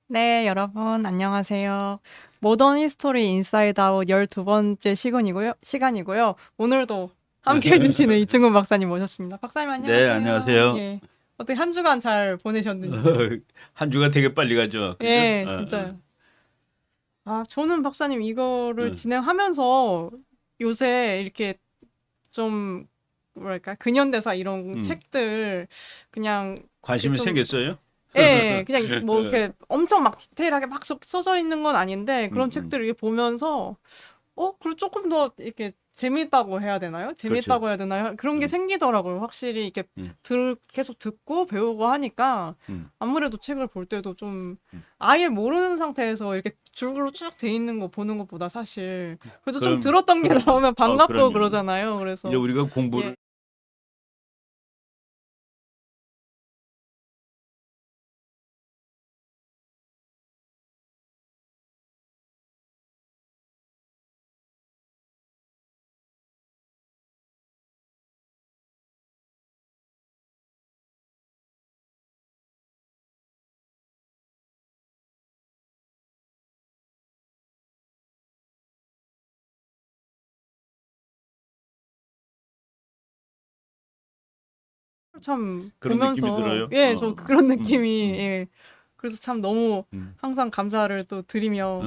네, 여러분, 안녕하세요. 모던 히스토리 인사이드 아웃 12번째 시간이고요. 오늘도 함께 해주시는 이충근 박사님 모셨습니다. 박사님, 네, 안녕하세요. 안녕하세요. 예. 어떻게 한 주간 잘 보내셨는지요? 한 주가 되게 빨리 가죠. 그죠? 예, 진짜요. 아, 저는 박사님 이거를 어. 진행하면서 요새 이렇게 좀, 뭐랄까, 근현대사 이런 음. 책들 그냥 관심이 좀 생겼어요? 예, 그냥 뭐 이렇게 엄청 막 디테일하게 막 써져 있는 건 아닌데 그런 음. 책들을 이렇게 보면서 그리고 조금 더 이렇게 재밌다고 해야 되나요? 그렇죠. 재밌다고 해야 되나요? 그런 게 음. 생기더라고요. 확실히 이렇게 음. 계속 듣고 배우고 하니까 음. 아무래도 책을 볼 때도 좀 음. 아예 모르는 상태에서 이렇게 줄글로 쭉 돼 있는 거 보는 것보다 사실 그래도 좀 그럼 들었던 게 나오면 반갑고 그럼요. 그러잖아요. 이제 그래서 우리가 예. 공부를 참 그런 느낌이 보면서 들어요. 예, 저 그런 음. 느낌이 음. 예. 그래서 참 너무 음. 항상 감사를 또 드리며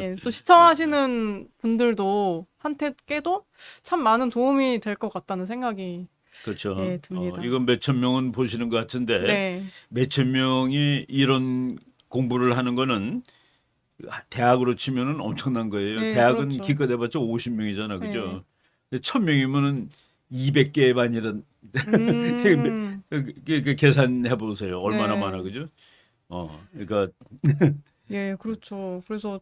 예, 또 네. 시청하시는 분들도 한테께도 참 많은 도움이 될 것 같다는 생각이 그렇죠. 예, 듭니다. 이건 몇천 명은 보시는 것 같은데 네. 몇천 명이 이런 공부를 하는 거는 대학으로 치면은 엄청난 거예요. 예, 대학은 그렇죠. 기껏 해봤자 50명이잖아, 예. 그죠? 1000명이면은 200개의 반이란 음. 계산해 보세요. 얼마나 많아, 네. 그죠? 그러니까 예, 그렇죠. 그래서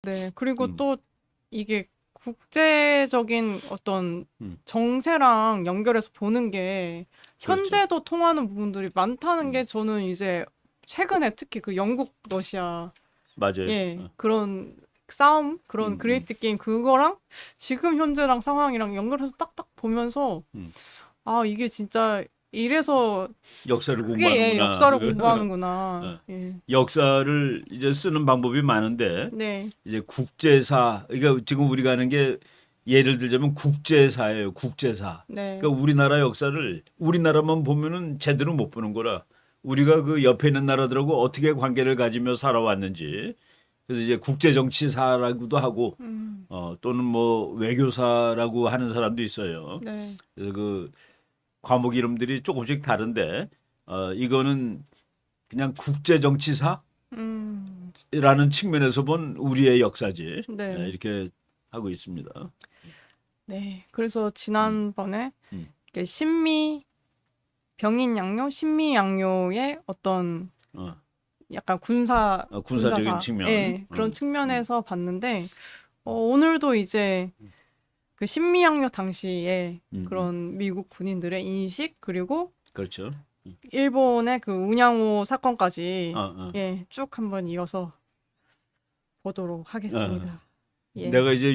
네. 그리고 음, 또 이게 국제적인 어떤 음, 정세랑 연결해서 보는 게 그렇죠. 현재도 통하는 부분들이 많다는 음, 게 저는 이제 최근에 특히 그 영국 러시아 맞아요. 예 그런 싸움 그런 음, 음, 그레이트 게임 그거랑 지금 현재랑 상황이랑 연결해서 딱딱 보면서 음. 아 이게 진짜 이래서 역사를 크게 예, 공부하는구나. 역사를 공부하는구나 어, 예 역사를 이제 쓰는 방법이 많은데 네 이제 국제사, 그러니까 지금 우리가 하는 게 예를 들자면 국제사예요. 국제사. 네 그러니까 우리나라 역사를 우리나라만 보면은 제대로 못 보는 거라. 우리가 그 옆에 있는 나라들하고 어떻게 관계를 가지며 살아왔는지. 그래서 이제 국제정치사라고도 하고, 음, 또는 뭐 외교사라고 하는 사람도 있어요. 네. 그래서 그 과목 이름들이 조금씩 다른데, 이거는 그냥 국제정치사? 음, 라는 측면에서 본 우리의 역사지. 네. 이렇게 하고 있습니다. 네. 그래서 음, 지난번에 음, 이렇게 신미양요의 어떤 어, 약간 군사적인 측면. 예, 그런 음, 측면에서 봤는데, 오늘도 이제 그 신미양요 당시에 음. 그런 미국 군인들의 인식, 그리고 그렇죠. 일본의 그 운양호 어, 사건까지, 어, 예, 쭉 한번 이어서 보도록 어. 하겠습니다. 예. 내가 이제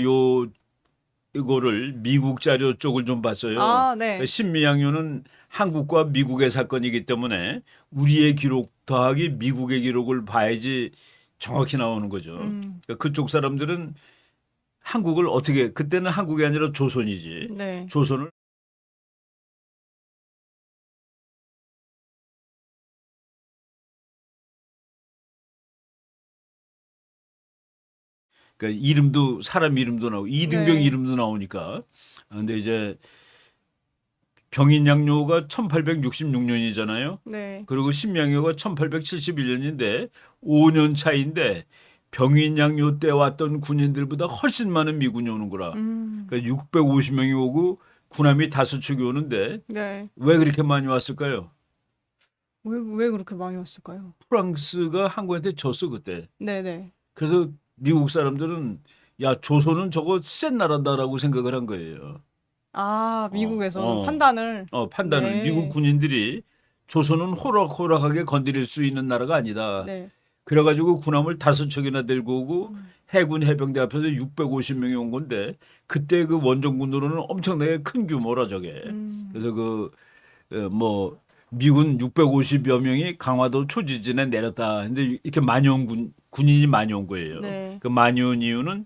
이거를 미국 자료 쪽을 좀 봤어요. 아, 네. 신미양요는 한국과 미국의 사건이기 때문에 우리의 기록 더하기 미국의 기록을 봐야지 정확히 나오는 거죠. 음, 그러니까 그쪽 사람들은 한국을 어떻게, 그때는 한국이 아니라 조선이지. 네. 조선을 그러니까 이름도 사람 이름도 나오고 이등병 네. 이름도 나오니까. 근데 이제 병인양요가 1866년이잖아요. 네. 그리고 신명효가 1871년인데 5년 차인데 병인양요 때 왔던 군인들보다 훨씬 많은 미군이 오는 거라. 음, 그러니까 650명이 오고 군함이 5척이 오는데 네. 왜 그렇게 많이 왔을까요? 왜 그렇게 많이 왔을까요? 프랑스가 한국한테 졌어 그때. 네네. 그래서 미국 사람들은 야 조선은 저거 센 나라다라고 생각을 한 거예요. 아, 어, 미국에서는 어, 판단을. 판단을 미국 네. 군인들이 조선은 호락호락하게 건드릴 수 있는 나라가 아니다. 네. 그래가지고 군함을 5척이나 들고 오고 음, 해군 해병대 앞에서 650명이 온 건데 그때 그 원정군으로는 엄청나게 큰 규모라 저게. 음, 그래서 그 뭐 미군 650여 명이 강화도 초지진에 내렸다. 근데 이렇게 많이 온 군인이 많이 온 거예요. 네. 그 많이 온 이유는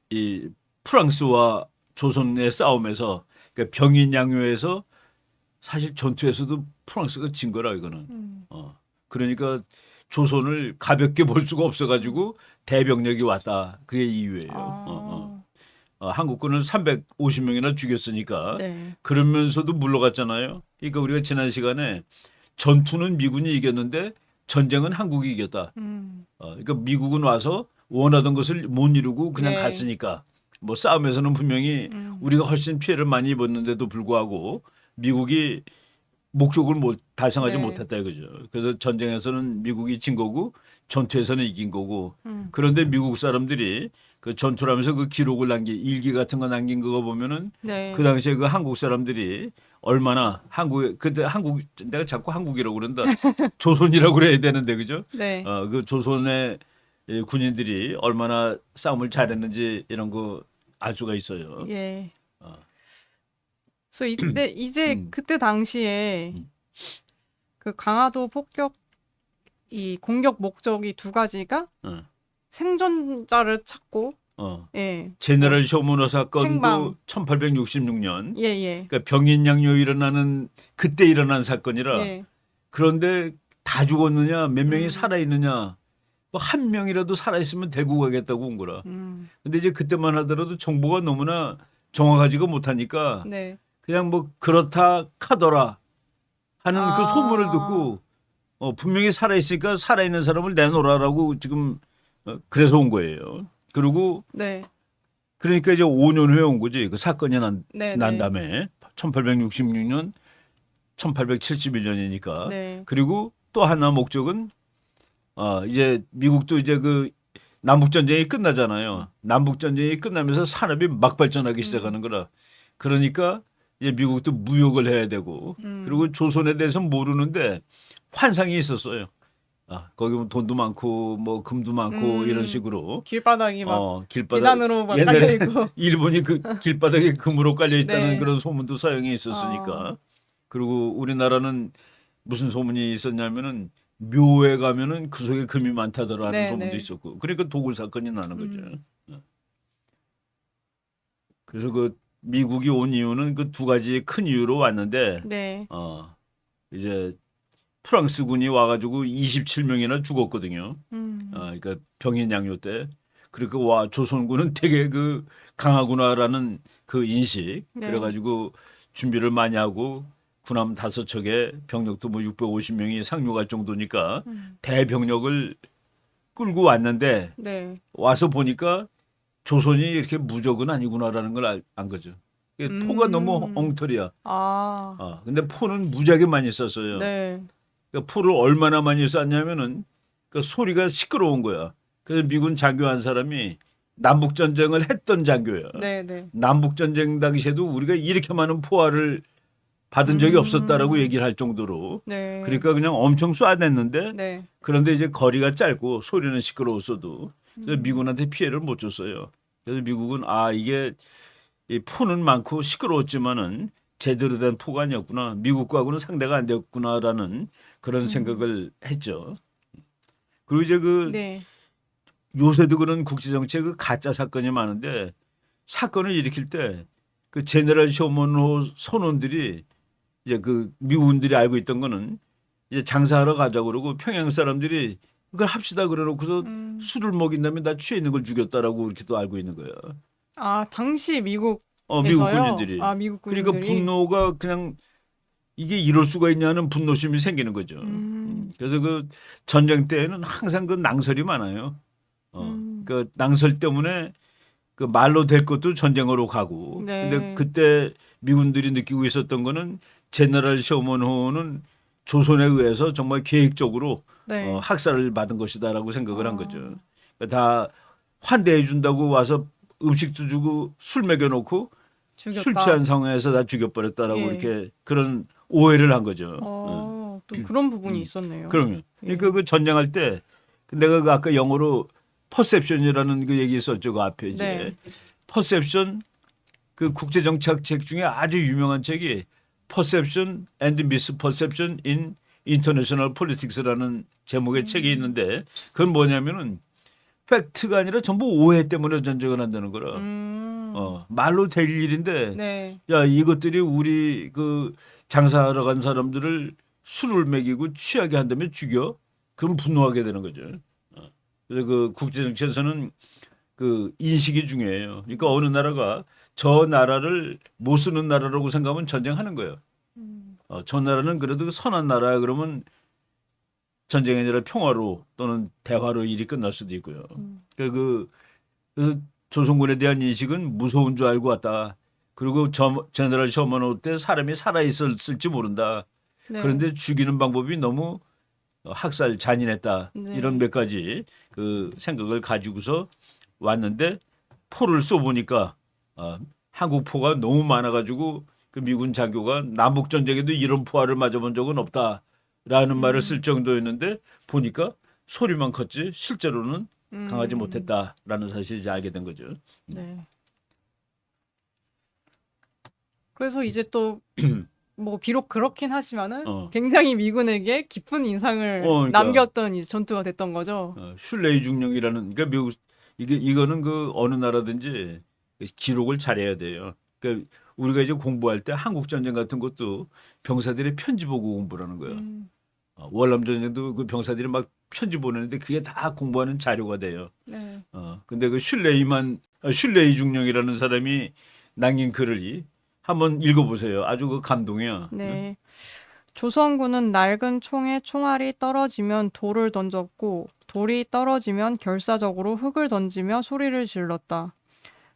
이 프랑스와 조선의 싸움에서 그러니까 병인 양요에서 사실 전투에서도 프랑스가 진 거라 이거는. 그러니까 조선을 가볍게 볼 수가 없어가지고 대병력이 왔다. 그게 이유예요. 한국군을 350명이나 죽였으니까 네. 그러면서도 물러갔잖아요. 그러니까 우리가 지난 시간에 전투는 미군이 이겼는데 전쟁은 한국이 이겼다. 그러니까 미국은 와서 원하던 것을 못 이루고 그냥 네. 갔으니까 뭐 싸움에서는 분명히 우리가 훨씬 피해를 많이 입었는데도 불구하고 미국이 목적을 달성하지 네. 못했다 이거죠. 그래서 전쟁에서는 미국이 진 거고 전투에서는 이긴 거고 그런데 미국 사람들이 그 전투하면서 그 기록을 일기 같은 거 남긴 거 보면은 네. 그 당시에 그 한국 사람들이 얼마나 그때 내가 자꾸 한국이라고 그런다. 조선이라고 그래야 되는데 그죠? 네. 그 조선의 군인들이 얼마나 싸움을 잘했는지 이런 거 알 수가 있어요. 예. 그래서 이제 그때 당시에 그 강화도 폭격 이 공격 목적이 두 가지가 어. 생존자를 찾고 예. 제너럴 쇼문어 사건도 생방. 1866년 예, 예. 그러니까 병인 양요 일어나는 그때 일어난 사건이라 예. 그런데 다 죽었느냐 몇 명이 살아 있느냐 뭐 한 명이라도 살아 있으면 데리고 가겠다고 온 거라. 근데 이제 그때만 하더라도 정보가 너무나 정확하지가 못하니까 네. 그냥 뭐 그렇다 카더라 하는 그 아. 소문을 듣고 분명히 살아 있으니까 살아 있는 사람을 내놓으라라고 지금 그래서 온 거예요. 그리고 네. 그러니까 이제 5년 후에 온 거지. 그 사건이 난 네. 다음에 1866년 1871년이니까. 네. 그리고 또 하나 목적은 이제 미국도 이제 그 남북 전쟁이 끝나잖아요. 남북 전쟁이 끝나면서 산업이 막 발전하기 시작하는 거라. 그러니까 이제 미국도 무역을 해야 되고 그리고 조선에 대해서 모르는데 환상이 있었어요. 거기 보면 돈도 많고 뭐 금도 많고 이런 식으로 길바닥이 막 길바닥 비단으로 막 깔려 옛날에 있고. 일본이 그 길바닥에 금으로 깔려 있다는 네. 그런 소문도 사용이 있었으니까. 그리고 우리나라는 무슨 소문이 있었냐면은 묘에 가면은 그 속에 금이 많다더라는 네, 소문도 네. 있었고. 그러니까 도굴 사건이 나는 거죠. 그래서 그 미국이 온 이유는 그 두 가지 큰 이유로 왔는데 네. 이제 프랑스군이 와가지고 27명이나 죽었거든요. 그러니까 병인 양요 때. 그러니까 와 조선군은 되게 그 강하구나라는 그 인식. 네. 그래가지고 준비를 많이 하고 군함 5척에 병력도 뭐 650명이 상륙할 정도니까 대병력을 끌고 왔는데 네. 와서 보니까 조선이 이렇게 무적은 아니구나라는 걸 안 거죠. 이게 포가 너무 엉터리야. 근데 포는 무지하게 많이 썼어요. 네. 그러니까 포를 얼마나 많이 쐈냐면은 그 소리가 시끄러운 거야. 그래서 미군 장교 한 사람이 남북 전쟁을 했던 장교야. 네, 네. 남북 전쟁 당시에도 우리가 이렇게 많은 포화를 받은 적이 없었다라고 얘기를 할 정도로. 네. 그러니까 그냥 엄청 쏴댔는데 네. 그런데 이제 거리가 짧고 소리는 시끄러웠어도 그래서 미군한테 피해를 못 줬어요. 그래서 미국은 이게 이 포는 많고 시끄러웠지만은 제대로 된 포가 아니었구나. 미국과는 상대가 안 됐구나라는 그런 생각을 했죠. 그리고 이제 네. 요새도 그런 국제정치에 그 가짜 사건이 많은데 사건을 일으킬 때 그 제너럴 쇼먼호 선원들이 이제 그 미군들이 알고 있던 거는 이제 장사하러 가자고 그러고 평양 사람들이 그걸 합시다 그래놓고서 술을 먹인 다음에 나 취해 있는 걸 죽였다라고 이렇게 또 알고 있는 거야. 당시 미국 미국 군인들이. 미국 그러니까 군인들이. 분노가 그냥 이게 이럴 수가 있냐는 분노심이 생기는 거죠. 그래서 그 전쟁 때에는 항상 그 낭설이 많아요. 그 낭설 때문에 그 말로 될 것도 전쟁으로 가고. 네. 근데 그때 미군들이 느끼고 있었던 거는 제너럴 쇼먼호는 조선에 의해서 정말 계획적으로 네. 학살을 받은 것이다라고 생각을 한 거죠. 그러니까 다 환대해 준다고 와서 음식도 주고 술 먹여놓고 죽였다. 술 취한 상황에서 다 죽여버렸다라고 예. 이렇게 그런 오해를 한 거죠. 또 그런 부분이 있었네요. 그러면 그러니까 그 전쟁할 때 내가 그 아까 영어로 퍼셉션이라는 그 얘기 있었죠. 그 앞에 이제 네. 퍼셉션 그 국제정치학 책 중에 아주 유명한 책이 Perception and Misperception in International Politics라는 제목의 책이 있는데 그건 뭐냐면은 팩트가 아니라 전부 오해 때문에 전쟁을 한다는 거라. 말로 될 일인데 네. 야 이것들이 우리 그 장사하러 간 사람들을 술을 먹이고 취하게 한다면 죽여? 그럼 분노하게 되는 거죠. 그래서 그 국제 정치에서는 그 인식이 중요해요. 그러니까 어느 나라가 저 나라를 못 쓰는 나라라고 생각하면 전쟁하는 거예요. 저 나라는 그래도 선한 나라야 그러면 전쟁이 아니라 평화로 또는 대화로 일이 끝날 수도 있고요. 그래서 조선군에 대한 인식은 무서운 줄 알고 왔다. 그리고 제너럴 셔먼 때 사람이 살아 있었을지 모른다. 네. 그런데 죽이는 방법이 너무 학살 잔인했다. 네. 이런 몇 가지 그 생각을 가지고서 왔는데 포를 쏘보니까 한국 포가 너무 많아가지고 그 미군 장교가 남북 전쟁에도 이런 포화를 맞아본 적은 없다라는 말을 쓸 정도였는데 보니까 소리만 컸지 실제로는 강하지 못했다라는 사실을 이제 알게 된 거죠. 네. 그래서 이제 또 뭐 비록 그렇긴 하지만은 굉장히 미군에게 깊은 인상을 그러니까. 남겼던 이제 전투가 됐던 거죠. 슐레이 중령이라는 그러니까 미국 이거는 그 어느 나라든지 기록을 잘해야 돼요. 그러니까 우리가 이제 공부할 때 한국 전쟁 같은 것도 병사들의 편지 보고 공부하는 거예요. 월남 전쟁도 그 병사들이 막 편지 보내는데 그게 다 공부하는 자료가 돼요. 네. 근데 그 슐레이 중령이라는 사람이 남긴 글을 한번 읽어보세요. 아주 그 감동이야. 네. 조선군은 낡은 총에 총알이 떨어지면 돌을 던졌고 돌이 떨어지면 결사적으로 흙을 던지며 소리를 질렀다.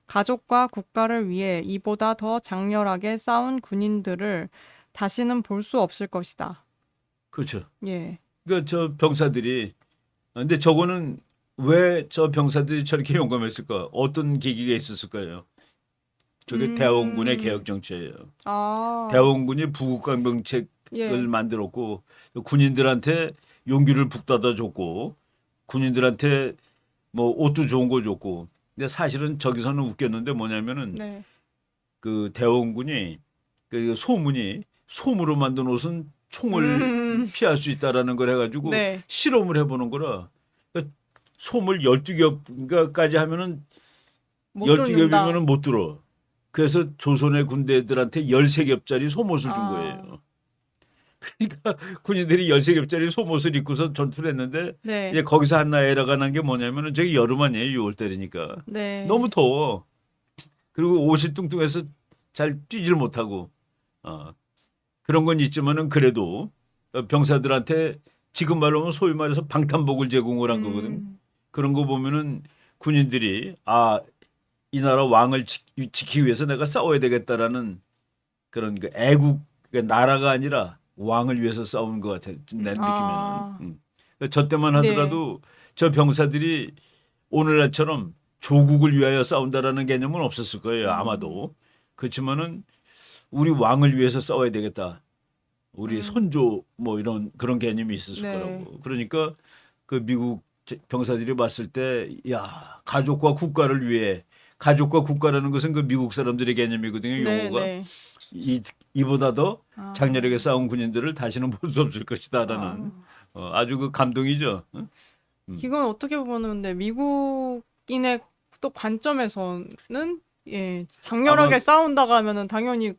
가족과 국가를 위해 이보다 더 장렬하게 싸운 군인들을 다시는 볼 수 없을 것이다. 그렇죠. 예. 그러니까 저 병사들이 근데 저거는 왜 저 병사들이 저렇게 용감했을까? 어떤 계기가 있었을까요? 저게 대원군의 개혁 정치예요. 아. 대원군이 부국강병책을 예. 만들었고 군인들한테 용기를 북돋아 줬고 군인들한테 뭐 옷도 좋은 거 줬고 근데 사실은 저기서는 웃겼는데 뭐냐면은 네. 그 대원군이 그 소문이 솜으로 만든 옷은 총을 피할 수 있다라는 걸 해가지고 네. 실험을 해보는 거라 그러니까 솜을 12겹까지 하면은 못 뚫는다. 12겹이면은 못 들어. 그래서 조선의 군대들한테 13겹짜리 솜옷을 준 아. 거예요. 그러니까 군인들이 13겹짜리 솜옷을 입고서 전투를 했는데 네. 이제 거기서 하나 에러가 난 게 뭐냐면은 저기 여름 아니에요. 6월달이니까. 네. 너무 더워. 그리고 옷이 뚱뚱해서 잘 뛰질 못하고 그런 건 있지만은 그래도 병사들한테 지금 말로 하면 소위 말해서 방탄복을 제공을 한 거거든. 그런 거 보면은 군인들이 이 나라 왕을 지키기 위해서 내가 싸워야 되겠다라는 그런 그 애국 그러니까 나라가 아니라 왕을 위해서 싸우는 것 같아. 내 느낌에는. 저 때만 하더라도 저 병사들이 오늘날처럼 조국을 위하여 싸운다라는 개념은 없었을 거예요. 아마도. 그렇지만은 우리 왕을 위해서 싸워야 되겠다. 우리 선조 뭐 이런 그런 개념이 있었을 네. 거라고. 그러니까 그 미국 병사들이 봤을 때 야, 가족과 국가를 위해 가족과 국가라는 것은 그 미국 사람들의 개념이거든요. 네, 용어가 네. 이보다 더 장렬하게 싸운 군인들을 다시는 볼 수 없을 것이다라는 아주 그 감동이죠. 응? 이건 어떻게 보면 근데 미국인의 또 관점에서는 예, 장렬하게 아마- 싸운다고 하면은 당연히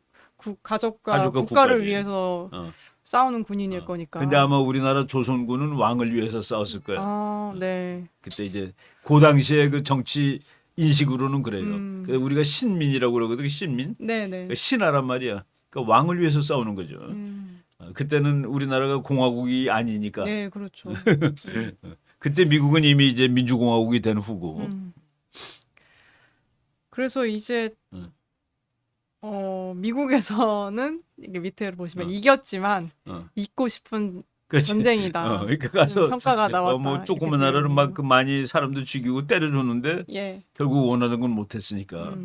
가족과 국가를 국가를 위해서 어. 싸우는 군인일 거니까. 근데 아마 우리나라 조선군은 왕을 위해서 싸웠을 거야. 네. 그때 이제 그 당시에 그 정치 인식으로는 그래요. 그래서 우리가 신민이라고 그러거든요. 신민. 네, 네. 그러니까 신하란 말이야. 그러니까 왕을 위해서 싸우는 거죠. 그때는 우리나라가 공화국이 아니니까. 네, 그렇죠. 그때 미국은 이미 이제 민주공화국이 된 후고. 그래서 이제 미국에서는 이게 밑에 보시면 이겼지만 잊고 싶은 그렇지. 전쟁이다. 그러니까 가서 평가가 나왔다. 뭐 조그만 이렇게 나라를 되면. 막 그 많이 사람들 죽이고 때려줬는데 예. 결국 원하는 건 못했으니까.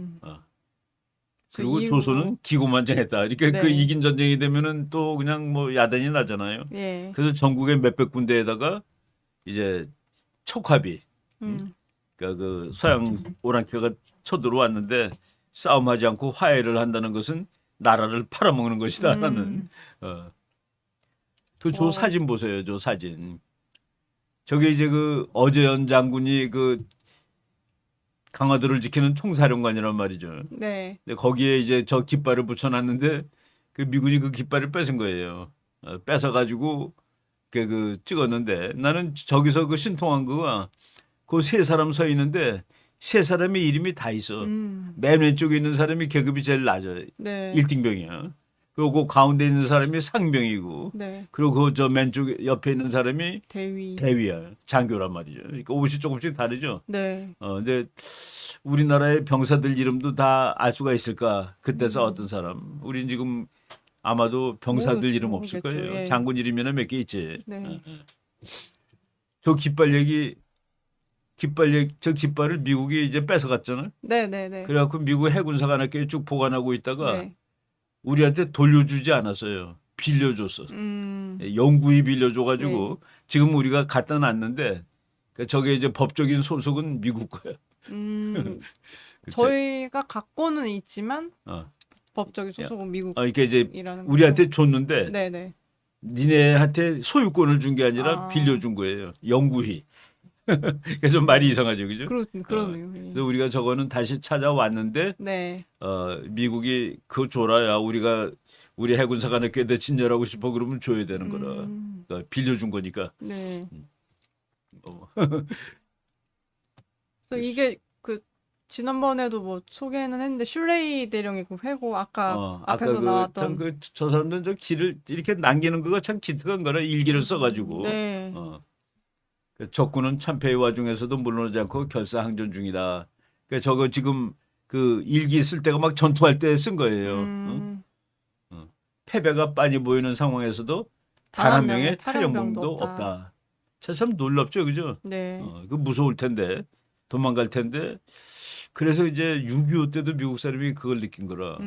그리고 이후로- 조선은 기고만장했다. 이렇게 네. 그 이긴 전쟁이 되면은 또 그냥 뭐 야단이 나잖아요. 예. 그래서 전국의 몇백 군데에다가 이제 촉합이 그러니까 그 서양 오랑캐가 쳐들어왔는데 싸움하지 않고 화해를 한다는 것은 나라를 팔아먹는 것이다라는. 그 조 와. 사진 보세요. 저 사진. 저게 이제 그 어제연 장군이 그 강화도를 지키는 총사령관이란 말이죠. 네. 근데 거기에 이제 저 깃발을 붙여놨는데 그 미군이 그 깃발을 뺏은 거예요. 뺏어가지고 그 찍었는데 나는 저기서 그 신통한 거가 그 세 사람 서 있는데 세 사람의 이름이 다 있어. 맨 왼쪽에 있는 사람이 계급이 제일 낮아. 네. 1등병이야. 그리고 그 가운데 있는 사람이 상병이고 네. 그리고 그 저 맨쪽 옆에 있는 사람이 대위. 대위야. 장교란 말이죠. 그러니까 옷이 조금씩 다르죠. 네. 근데 우리나라의 병사들 이름도 다 알 수가 있을까? 그때 싸웠던 사람. 우린 지금 아마도 병사들 이름 없을 모르겠죠. 거예요. 예. 장군 이름이나 몇 개 있지. 네. 저 저 깃발을 미국이 이제 뺏어갔잖아요. 네, 네, 네. 그래갖고 미국 해군사가 하나께 쭉 보관하고 있다가 네. 우리한테 돌려주지 않았어요. 빌려줬어. 영구히 빌려줘가지고 지금 우리가 갖다 놨는데 저게 이제 법적인 소속은 미국 거야. 그치? 저희가 갖고는 있지만 어. 법적인 소속은 이렇게 이제 미국이라는 우리한테 줬는데 네, 네. 니네한테 소유권을 준 게 아니라 빌려준 거예요. 영구히. 그래서 좀 말이 이상하죠, 그죠? 그러네요. 예. 그래서 우리가 저거는 다시 찾아왔는데 네. 미국이 그거 줘라야 우리 해군사가 내게 진열하고 싶어 그러면 줘야 되는 거라. 그러니까 빌려준 거니까. 네. 어. 그래서 이게 그 지난번에도 뭐 소개는 했는데 슐레이 대령의 그 회고 아까 앞에서 나왔던 저 사람들은 저 길을 이렇게 남기는 거가 참 기특한 거라 일기를 써가지고. 네. 그 적군은 참패의 와중에서도 물러나지 않고 결사항전 중이다. 그 저거 지금 그 일기 쓸 때가 막 전투할 때 쓴 거예요. 패배가 빤히 보이는 상황에서도 단 한 명의 탈영병도 없다. 참 놀랍죠, 그죠? 네. 그 무서울 텐데 도망갈 텐데. 그래서 이제 6.25 때도 미국 사람이 그걸 느낀 거라.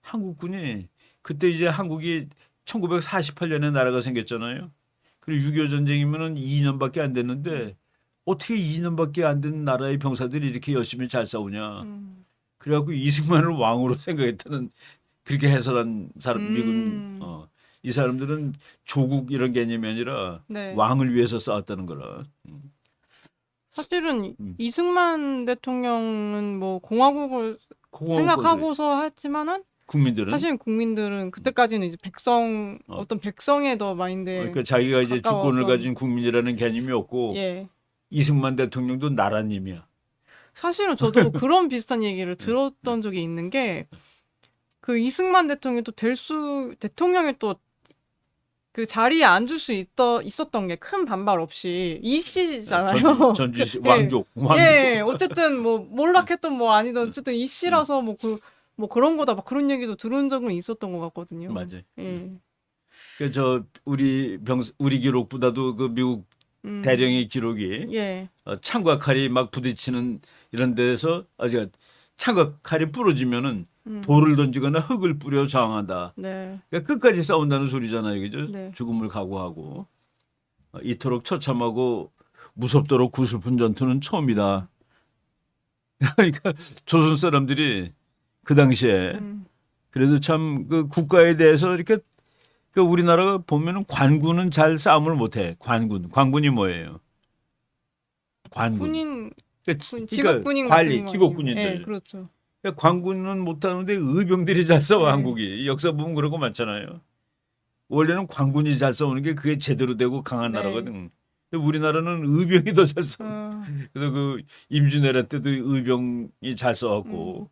한국군이 그때 이제 한국이 1948년에 나라가 생겼잖아요. 그리고 6.25 전쟁이면은 2년밖에 안 됐는데 어떻게 2년밖에 안 된 나라의 병사들이 이렇게 열심히 잘 싸우냐. 그래갖고 이승만을 왕으로 생각했다는 그렇게 해설한 사람 미군. 이 사람들은 조국 이런 개념이 아니라 네. 왕을 위해서 싸웠다는 거라. 사실은 이승만 대통령은 뭐 공화국을 생각하고서 했지만은 국민들은 사실 국민들은 그때까지는 이제 어떤 백성의 더 마인드에 그러니까 자기가 이제 주권을 가까웠던- 가진 국민이라는 개념이 없고 예. 이승만 대통령도 나라님이야. 사실은 저도 그런 비슷한 얘기를 들었던 적이 있는 게 그 이승만 대통령이 또 대통령이 또 그 자리에 앉을 수 있었던 게 큰 반발 없이 이씨잖아요. 전주시 예. 왕족. 예, 어쨌든 뭐 몰락했던 뭐 아니든 어쨌든 이씨라서 뭐 그런 거다 막 그런 얘기도 들은 적은 있었던 것 같거든요. 맞아요. 예. 저 우리 기록보다도 그 미국 대령의 기록이 예. 창과 칼이 막 부딪히는 이런 데서 창과 칼이 부러지면은 돌을 던지거나 흙을 뿌려 저항한다. 네. 그러니까 끝까지 싸운다는 소리잖아요, 그죠? 네. 죽음을 각오하고 이토록 처참하고 무섭도록 구슬픈 전투는 처음이다. 그러니까 조선 사람들이 그 당시에 그래도 참 그 국가에 대해서 이렇게 그 우리나라가 보면은 관군은 잘 싸움을 못해. 관군이 뭐예요? 관군. 군인 그러니까 직업군인 관리, 같은 거 직업군인들. 아니에요? 예, 그렇죠. 그러니까 관군은 못하는데 의병들이 잘 싸워. 네. 한국이 역사 보면 그런 거 많잖아요. 원래는 관군이 잘 싸우는 게 그게 제대로 되고 강한 네. 나라거든. 근데 우리나라는 의병이 더 잘 싸워. 그래서 그 임진왜란 때도 의병이 잘 싸웠고.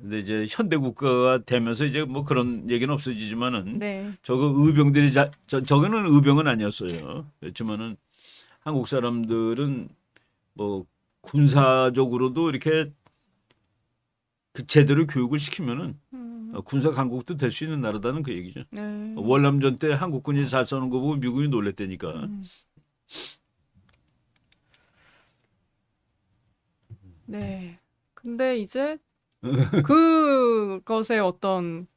근데 이제 현대 국가가 되면서 이제 뭐 그런 얘기는 없어지지만은 네. 저거 의병들이 저거는 의병은 아니었어요. 그렇지만은 한국 사람들은 뭐 군사적으로도 이렇게 그 제대로 교육을 시키면은 군사 강국도 될 수 있는 나라다는 그 얘기죠. 네. 월남전 때 한국군이 잘 싸우는 거 보고 미국이 놀랬다니까. 네. 근데 이제 그것의 어떤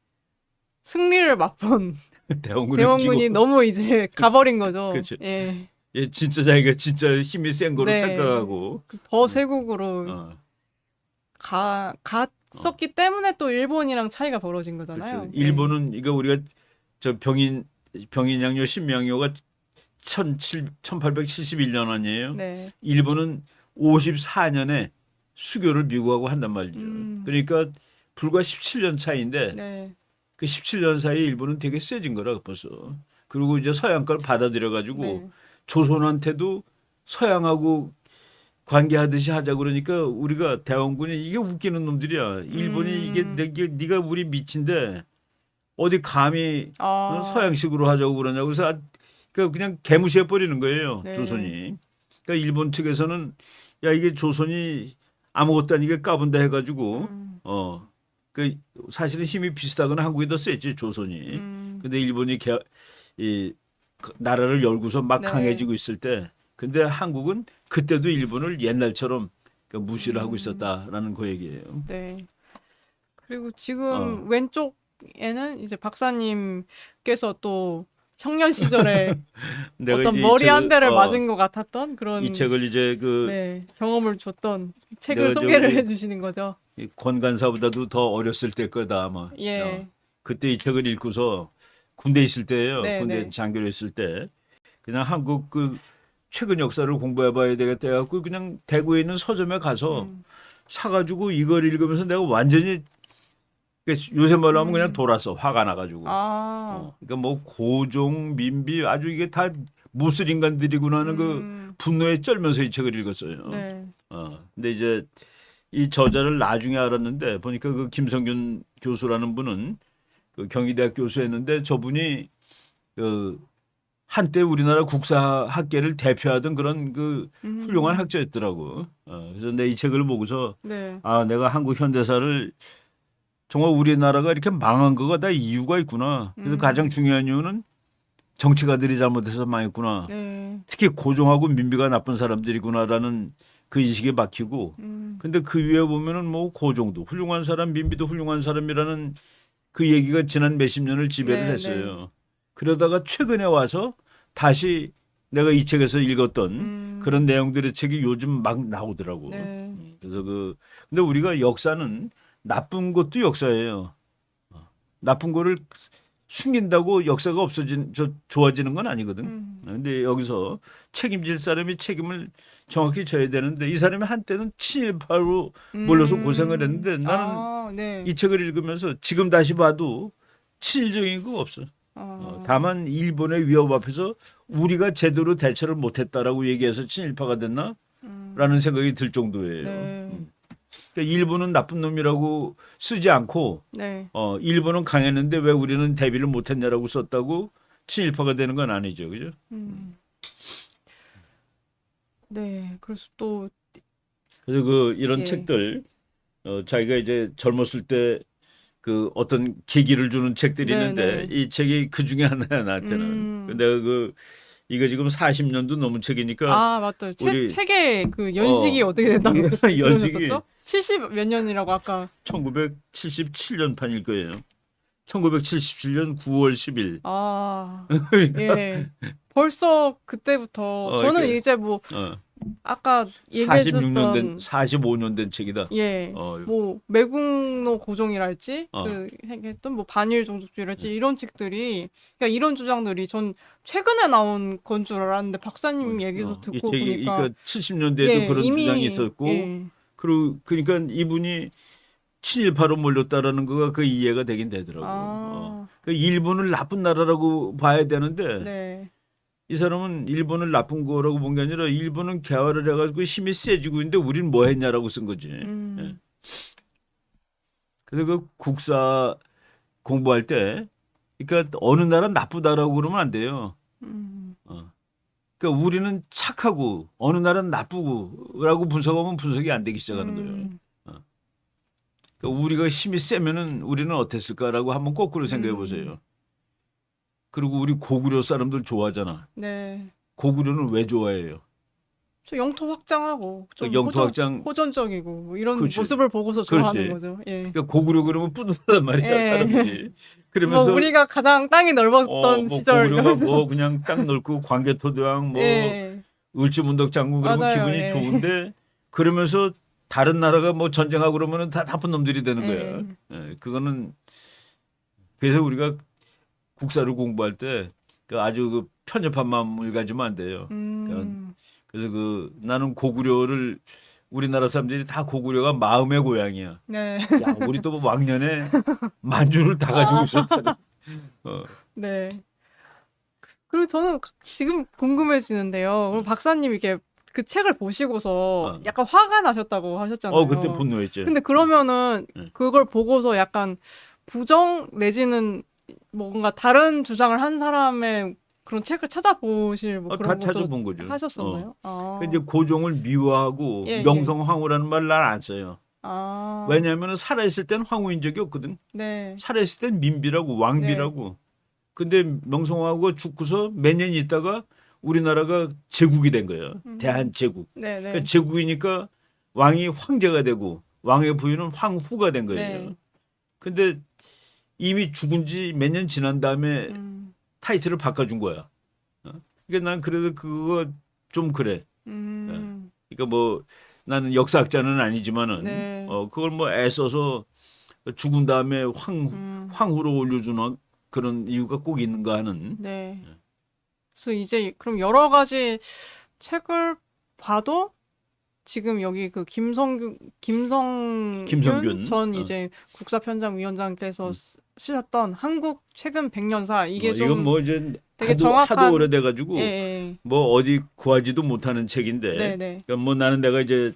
승리를 맛본 대원군이 너무 이제 가버린 거죠. 그렇죠. 예. 얘 진짜 자기가 진짜 힘이 센 거로 네. 착각하고 더 세국으로 썼기 때문에 또 일본이랑 차이가 벌어진 거잖아요. 그렇죠. 일본은 이거 우리가 저 병인양요 신명요가 1871년 아니에요. 네. 일본은 54년에 수교를 미국하고 한단 말이죠. 그러니까 불과 17년 차이인데 네. 그 17년 사이에 일본은 되게 세진 거라 벌써. 그리고 이제 서양 걸 받아들여 가지고 네. 조선한테도 서양하고 관계하듯이 하자 그러니까 우리가 대원군이 이게 웃기는 놈들이야. 일본이 이게 네가 우리 미친데 어디 감히 서양식으로 하자고 그러냐고 그래서 그러니까 그냥 개무시해 버리는 거예요. 네. 조선이. 그러니까 일본 측에서는 야 이게 조선이 아무것도 아니게 까분다 해가지고 그 사실은 힘이 비슷하거나 한국이 더 셌지 조선이. 근데 일본이 이 나라를 열고서 막 네. 강해지고 있을 때, 근데 한국은 그때도 일본을 옛날처럼 무시를 하고 있었다라는 그 얘기예요. 네. 그리고 지금 왼쪽에는 이제 박사님께서 또 청년 시절에 내가 어떤 이 머리 한 책을, 대를 맞은 것 같았던 그런 이 책을 이제 그 네, 경험을 줬던 책을 내가 소개를 저기 해주시는 거죠. 이 권간사보다도 더 어렸을 때 거다 아마. 예. 그때 이 책을 읽고서 군대 있을 때예요. 네, 군대 네. 장교로 있을 때 그냥 한국 그 최근 역사를 공부해봐야 되겠다 해갖고 그냥 대구에 있는 서점에 가서 사가지고 이걸 읽으면서 내가 완전히 요새 말로 하면 그냥 돌았어. 화가 나가지고. 그러니까 뭐 고종, 민비 아주 이게 다 못쓸 인간들이구나 하는 그 분노에 쩔면서 이 책을 읽었어요. 네. 근데 이제 이 저자를 나중에 알았는데 보니까 그 김성균 교수라는 분은 그 경희대학 교수였는데 저분이 그 한때 우리나라 국사학계를 대표하던 그런 그 훌륭한 학자였더라고. 그래서 내 이 책을 보고서 네. 아 내가 한국 현대사를 정말 우리나라가 이렇게 망한 거가 다 이유가 있구나. 그래서 가장 중요한 이유는 정치가들이 잘못해서 망했구나. 네. 특히 고종하고 민비가 나쁜 사람들이구나라는 그 인식에 박히고. 근데 그 위에 보면은 뭐 고종도 훌륭한 사람, 민비도 훌륭한 사람이라는 그 얘기가 지난 몇십 년을 지배를 네, 했어요. 그러다가 최근에 와서 다시 내가 이 책에서 읽었던 그런 내용들의 책이 요즘 막 나오더라고. 네. 그래서 근데 우리가 역사는 나쁜 것도 역사예요. 나쁜 거를 숨긴다고 역사가 좋아지는 건 아니거든. 근데 여기서 책임질 사람이 책임을 정확히 져야 되는데 이 사람이 한때는 친일파로 몰려서 고생을 했는데 나는 네. 이 책을 읽으면서 지금 다시 봐도 친일적인 거 없어. 다만 일본의 위협 앞에서 우리가 제대로 대처를 못했다라고 얘기해서 친일파가 됐나? 라는 생각이 들 정도예요. 네. 그러니까 일본은 나쁜 놈이라고 쓰지 않고 네. 일본은 강했는데 왜 우리는 대비를 못했냐라고 썼다고 친일파가 되는 건 아니죠, 그죠? 네. 그래서 또 그래서 이런 예. 책들 자기가 이제 젊었을 때 그 어떤 계기를 주는 책들이 네, 있는데 네. 이 책이 그 중에 하나야 나한테는. 내가 이거 지금 40년도 넘은 책이니까 맞다. 우리- 책의 그 연식이 어떻게 된다고 연식이 그러셨었죠? 70 몇 년이라고 아까 1977년 판일 거예요. 1977년 9월 10일. 예. 벌써 그때부터 저는 이게- 이제 뭐 어, 아까 46년 된 얘기해줬던 45년 된 책이다. 예. 어, 뭐 매국노 고종이랄지 어. 그 했던 뭐 반일 종족주의랄지 이런 책들이 그러니까 이런 주장들이 전 최근에 나온 건 줄 알았는데 박사님 얘기도 이 듣고 책이 보니까 그러니까 70년대에도 예, 그런 이미 주장이 있었고 예. 그러니까 이분이 친일파로 몰렸다라는 거가 그 이해가 되긴 되더라고요. 그러니까 일본을 나쁜 나라라고 봐야 되는데 네. 이 사람은 일본을 나쁜 거라고 본 게 아니라 일본은 개화를 해가지고 힘이 세지고 있는데 우린 뭐 했냐라고 쓴 거지. 예. 그래서 그 국사 공부할 때 그러니까 어느 나라 나쁘다라고 그러면 안 돼요. 그러니까 우리는 착하고 어느 나라는 나쁘고라고 분석하면 분석이 안 되기 시작하는 거예요. 그러니까 우리가 힘이 세면은 우리는 어땠을까라고 한번 거꾸로 생각해 보세요. 그리고 우리 고구려 사람들 좋아하잖아. 네. 고구려는 왜 좋아해요? 저 영토 확장하고 좀 영토 확장 호전적이고 뭐 이런 그렇지. 모습을 보고서 좋아하는 그렇지. 거죠. 예. 그러니까 고구려 그러면 뿌듯하단 말이야 예. 사람들이. 그러면서 뭐 우리가 가장 땅이 넓었던 뭐 시절 고구려가 이러면서. 뭐 그냥 땅 넓고 광개토대왕 뭐 예. 을지문덕 장군 그러면 맞아요. 기분이 예. 좋은데 그러면서 다른 나라가 뭐 전쟁하고 그러면은 다 나쁜 놈들이 되는 거야. 예, 그거는 그래서 우리가 국사를 공부할 때 그 아주 그 편협한 마음을 가지면 안 돼요. 그래서 그 나는 고구려를 우리나라 사람들이 다 고구려가 마음의 고향이야. 네. 야, 우리 또 왕년에 만주를 다 가지고 있었다. 어, 네. 그리고 저는 지금 궁금해지는데요. 그럼 박사님 이게 그 책을 보시고서 어. 약간 화가 나셨다고 하셨잖아요. 그때 분노했죠. 근데 그러면은 네. 그걸 보고서 약간 부정 내지는 뭔가 다른 주장을 한 사람의 그런 책을 찾아보실 뭐 다 그런 것도 찾아본 거죠. 하셨었나요? 아. 그 이제 고종을 미워하고 예, 예. 명성황후라는 말 난 안 써요. 아. 왜냐하면 살아있을 땐 황후인 적이 없거든. 네. 살아있을 땐 민비라고 왕비라고. 근데 명성황후가 죽고서 몇 년 있다가 우리나라가 제국이 된 거예요. 대한제국. 네, 네. 그러니까 제국이니까 왕이 황제가 되고 왕의 부인은 황후가 된 거예요. 네. 근데 이미 죽은 지 몇 년 지난 다음에 타이틀을 바꿔준 거야. 그러니까 난 그래도 그거 좀 그래. 그러니까 뭐 나는 역사학자는 아니지만은 네. 그걸 뭐 애써서 죽은 다음에 황후로 올려주는 그런 이유가 꼭 있는가 하는. 네. 그래서 이제 그럼 여러 가지 책을 봐도 지금 여기 그 김성균 전 이제 국사편장위원장께서 쓰셨던 한국 최근 100년사 이게 좀 이건 뭐 이제 되게 하도 정확한 오래돼가지고 예. 뭐 어디 구하지도 못하는 책인데. 네네. 그러니까 뭐 나는 내가 이제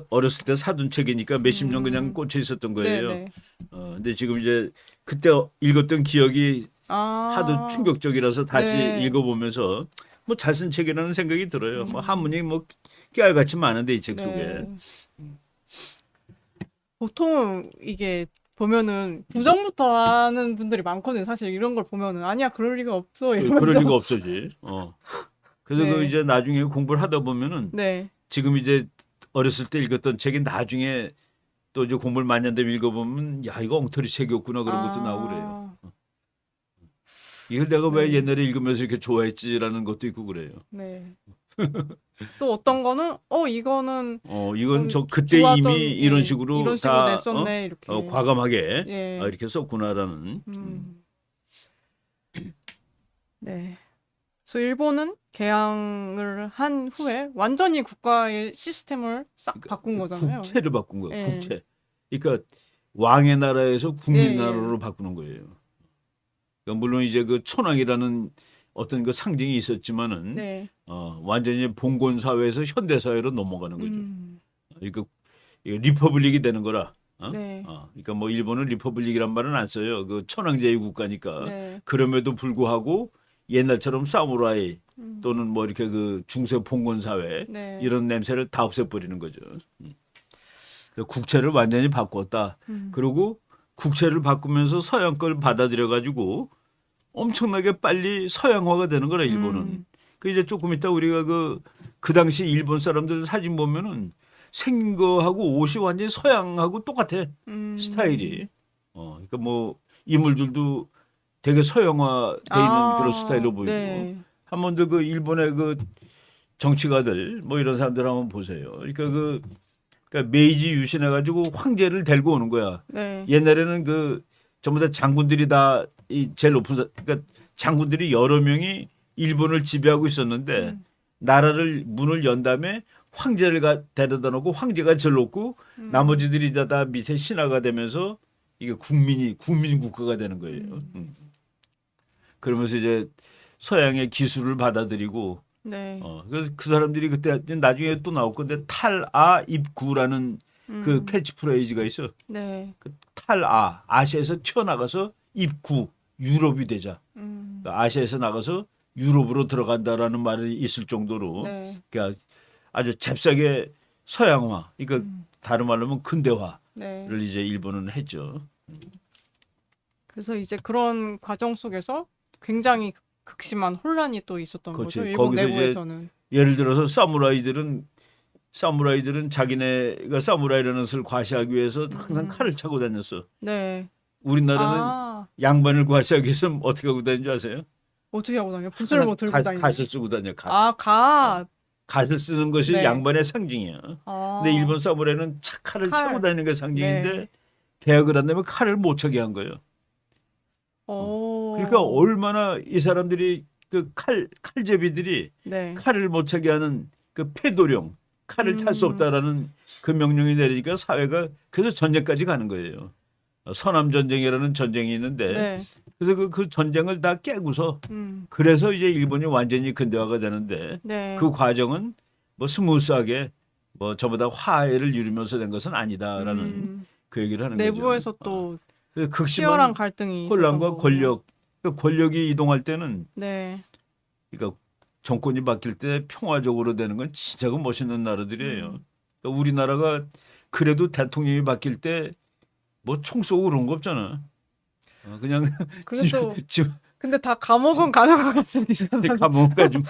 어렸을 때 사둔 책이니까 몇십 년 그냥 꽂혀 있었던 거예요. 네네. 근데 지금 이제 그때 읽었던 기억이 하도 충격적이라서 다시 네. 읽어보면서 뭐 잘 쓴 책이라는 생각이 들어요. 뭐 한문이 뭐 깨알같이 많은데 이 책 속에. 네. 보통 이게 보면은 부정부터 하는 분들이 많거든요. 사실 이런 걸 보면은 아니야 그럴 리가 없어 그럴 이러면서. 리가 없어지. 그래서 네. 그 이제 나중에 공부를 하다 보면은 네. 지금 이제 어렸을 때 읽었던 책이 나중에 또 이제 공부를 많이 한다면 읽어보면 야 이거 엉터리 책이었구나 그런 것도 나오고 그래요. 이걸 내가 왜 네. 옛날에 읽으면서 이렇게 좋아했지라는 것도 있고 그래요. 네. 또 어떤 거는 이거는 이건 저 그때 좋았던, 이미 이런 예, 식으로 이런 식으로 다 냈었네 이렇게. 과감하게 예. 이렇게 썼구나라는. 네. 그래서 일본은 개항을 한 후에 완전히 국가의 시스템을 싹 바꾼 거잖아요. 국채를 바꾼 거예요. 예. 국채. 그러니까 왕의 나라에서 국민 예, 나라로 바꾸는 거예요. 그러니까 물론 이제 그 천황이라는 어떤 그 상징이 있었지만은 네. 완전히 봉건 사회에서 현대 사회로 넘어가는 거죠. 그러니까 이게 리퍼블릭이 되는 거라. 네. 그러니까 뭐 일본은 리퍼블릭이란 말은 안 써요. 그 천황제의 국가니까. 네. 그럼에도 불구하고 옛날처럼 사무라이 또는 뭐 이렇게 그 중세 봉건 사회 네. 이런 냄새를 다 없애버리는 거죠. 국채를 완전히 바꿨다. 그리고 국채를 바꾸면서 서양 걸 받아들여 가지고 엄청나게 빨리 서양화가 되는 거라 일본은. 그 이제 조금 있다 우리가 그 당시 일본 사람들 사진 보면은 생긴 거하고 옷이 완전히 서양하고 똑같아. 스타일이. 그러니까 뭐 인물들도 되게 서양화돼 있는 그런 스타일로 보이고. 네. 한 번 더 그 일본의 그 정치가들 뭐 이런 사람들 한번 보세요. 그러니까 메이지 유신해 가지고 황제를 데리고 오는 거야. 네. 옛날에는 그 전부 다 장군들이 다 이 제일 높은 그러니까 장군들이 여러 명이 일본을 지배하고 있었는데 나라를 문을 연 다음에 황제를 데려다 놓고 황제가 제일 높고 나머지들이 다 밑에 신하가 되면서 이게 국민 국가가 되는 거예요. 그러면서 이제 서양의 기술을 받아들이고 네. 그래서 그 사람들이 그때 나중에 또 나올 건데 탈아 입구라는 그 캐치프레이즈가 있어. 네. 그 아시아에서 튀어나가서 입구 유럽이 되자. 그러니까 아시아에서 나가서 유럽으로 들어간다라는 말이 있을 정도로 네. 그러니까 아주 잽싸게 서양화, 그러니까 다른 말로 하면 근대화를 네. 이제 일본은 했죠. 그래서 이제 그런 과정 속에서 굉장히 극심한 혼란이 또 있었던 그렇지. 거죠. 일본 거기서 이제 내부에서는. 예를 들어서 사무라이들은 자기네가 사무라이라는 것을 과시하기 위해서 항상 칼을 차고 다녔어. 네. 우리나라는 양반을 과시하기 위해서 어떻게 하고 다니는 줄 아세요? 어떻게 하고 다녀요? 붓을 뭐 들고 다니는. 갓을 쓰고 다녀. 갓. 갓. 갓을 쓰는 것이 네. 양반의 상징이야. 아. 근데 일본 사무라이는 칼을 칼. 차고 다니는 게 상징인데 네. 개혁을 한다면 칼을 못 차게 한 거예요. 그러니까 얼마나 이 사람들이 그 칼제비들이 네. 칼을 못 차게 하는 그 패도령, 칼을 탈 수 없다라는 그 명령이 내리니까 사회가 그래서 전쟁까지 가는 거예요. 서남 전쟁이라는 전쟁이 있는데 네. 그래서 그 전쟁을 다 깨고서 음. 그래서 이제 일본이 완전히 근대화가 되는데 네. 그 과정은 뭐 스무스하게 뭐 저보다 화해를 이루면서 된 것은 아니다라는 그 얘기를 하는 내부에서 거죠. 또 그래서 치열한 극심한 갈등이 혼란과 있었던 거군요. 권력이 이동할 때는 네. 그러니까 정권이 바뀔 때 평화적으로 되는 건 진짜 그 멋있는 나라들이에요. 그러니까 우리나라가 그래도 대통령이 바뀔 때 뭐 총 쏘고 그런 거 없잖아. 그냥 그래도 지금 근데 다 감옥은 가는 것 같습니다. 감옥 가지고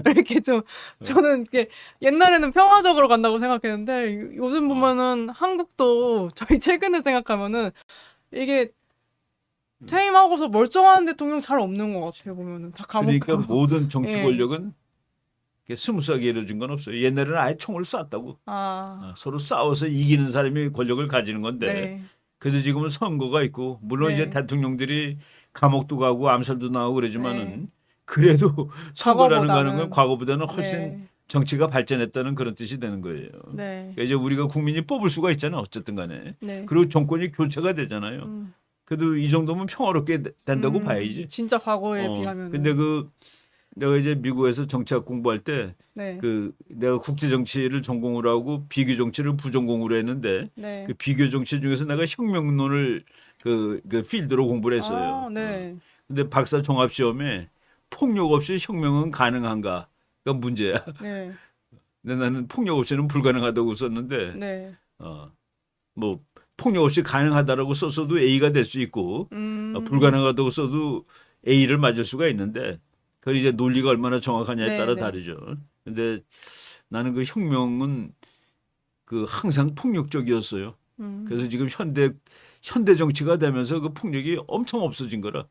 이렇게 좀 저는 이게 옛날에는 평화적으로 간다고 생각했는데 요즘 보면은 한국도 저희 최근을 생각하면은 이게 퇴임하고서 멀쩡한 대통령 잘 없는 것 같아요. 보면은 다 감옥 그러니까 가고. 모든 정치 예. 권력은 스무스하게 이루어진 건 없어요. 옛날에는 아예 총을 쐈다고. 아. 서로 싸워서 이기는 사람이 권력을 가지는 건데 네. 그래도 지금은 선거가 있고 물론 이제 네. 대통령들이 감옥도 가고 암살도 나오고 그러지만은 네. 그래도 선거라는 거는 과거보다는. 과거보다는 훨씬 네. 정치가 발전했다는 그런 뜻이 되는 거예요. 네. 그러니까 이제 우리가 국민이 뽑을 수가 있잖아요. 어쨌든 간에. 네. 그리고 정권이 교체가 되잖아요. 그래도 이 정도면 평화롭게 된다고 봐야지. 진짜 과거에 비하면. 근데 내가 이제 미국에서 정치학 공부할 때 네. 내가 국제 정치를 전공으로 하고 비교 정치를 부전공으로 했는데 네. 그 비교 정치 중에서 내가 혁명론을 그 필드로 공부를 했어요. 아, 네. 근데 박사 종합 시험에 폭력 없이 혁명은 가능한가가 문제야. 네. 근데 나는 폭력 없이는 불가능하다고 썼는데 네. 뭐 폭력 없이 가능하다라고 썼어도 A가 될 수 있고 불가능하다고 써도 A를 맞을 수가 있는데 그건 이제 논리가 얼마나 정확하냐에 네, 따라 네. 다르죠. 근데 나는 그 혁명은 그 항상 폭력적이었어요. 그래서 지금 현대 정치가 되면서 그 폭력이 엄청 없어진 거라.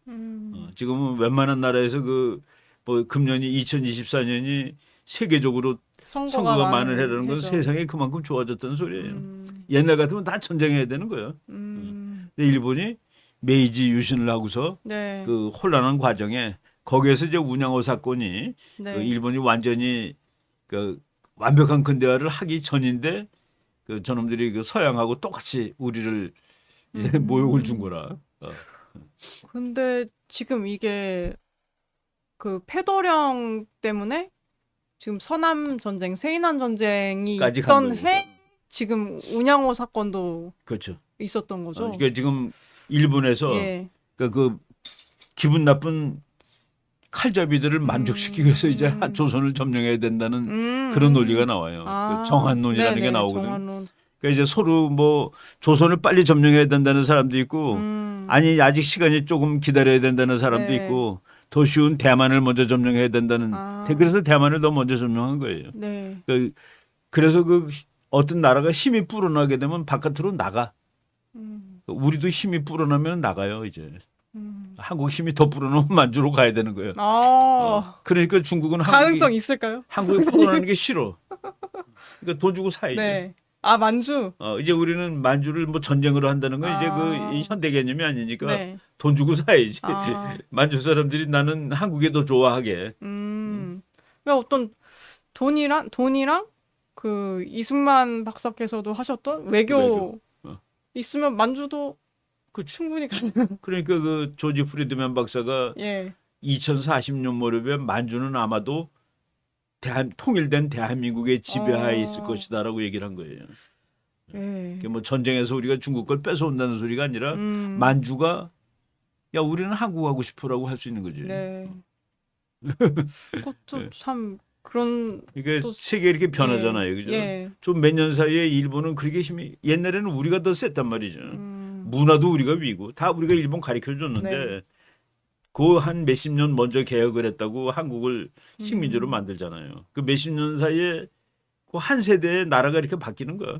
지금은 웬만한 나라에서 뭐 금년이 2024년이 세계적으로 선거가 많은 해라는 건 해죠. 세상이 그만큼 좋아졌다는 소리예요. 옛날 같으면 다 전쟁해야 되는 거예요. 근데 일본이 메이지 유신을 하고서 네. 그 혼란한 과정에 거기에서 이제 운양호 사건이 네. 그 일본이 완전히 그 완벽한 근대화를 하기 전인데 그 저놈들이 그 서양하고 똑같이 우리를 이제 모욕을 준 거라. 근데 지금 이게 그 패도령 때문에 지금 서남 전쟁, 세이난 전쟁이 까지 간 있던 거예요. 해 지금 운양호 사건도 그렇죠. 있었던 거죠. 그러니까 지금 일본에서 예. 그 기분 나쁜 칼잡이들을 만족시키기 위해서 이제 조선을 점령해야 된다는 그런 논리가 나와요. 아, 그 정한론이라는 네네, 게 나오거든요. 정한론. 그러니까 이제 서로 뭐 조선을 빨리 점령해야 된다는 사람도 있고 아니 아직 시간이 조금 기다려야 된다는 사람도 네. 있고 더 쉬운 대만을 먼저 점령해야 된다는 그래서 대만을 더 먼저 점령한 거예요. 네. 그래서 어떤 나라가 힘이 불어나게 되면 바깥으로 나가. 우리도 힘이 불어나면 나가요 이제. 한국 힘이 더 불어나면 만주로 가야 되는 거예요. 그러니까 중국은 가능성 있을까요? 한국이 불어나는 게 싫어. 그러니까 돈 주고 사야지. 네. 아, 만주. 이제 우리는 만주를 뭐 전쟁으로 한다는 건 이제 이 현대 개념이 아니니까 네. 돈 주고 사야지. 아. 만주 사람들이 나는 한국에 더 좋아하게. 그러니까 어떤 돈이랑 그 이승만 박사께서도 하셨던 외교 있으면 만주도 충분히 가능. 그러니까 그 조지 프리드맨 박사가 예. 2040년 무렵에 만주는 아마도 통일된 대한민국의 지배하에 있을 것이다라고 얘기를 한 거예요. 예. 뭐 전쟁에서 우리가 중국 걸 뺏어온다는 소리가 아니라 만주가 야 우리는 한국 하고 싶어라고 할 수 있는 거지. 네. 그것도 참 그런. 그러니까 또 세계 이렇게 변하잖아요, 그죠? 예. 좀 몇 년 사이에 일본은 그렇게 힘이 옛날에는 우리가 더 셌단 말이죠. 문화도 우리가 위고 다 우리가 일본 가르쳐 줬는데 네. 그 한 몇십 년 먼저 개혁을 했다고 한국을 식민지로 만들잖아요. 그 몇십 년 사이에 그 한 세대의 나라가 이렇게 바뀌는 거야.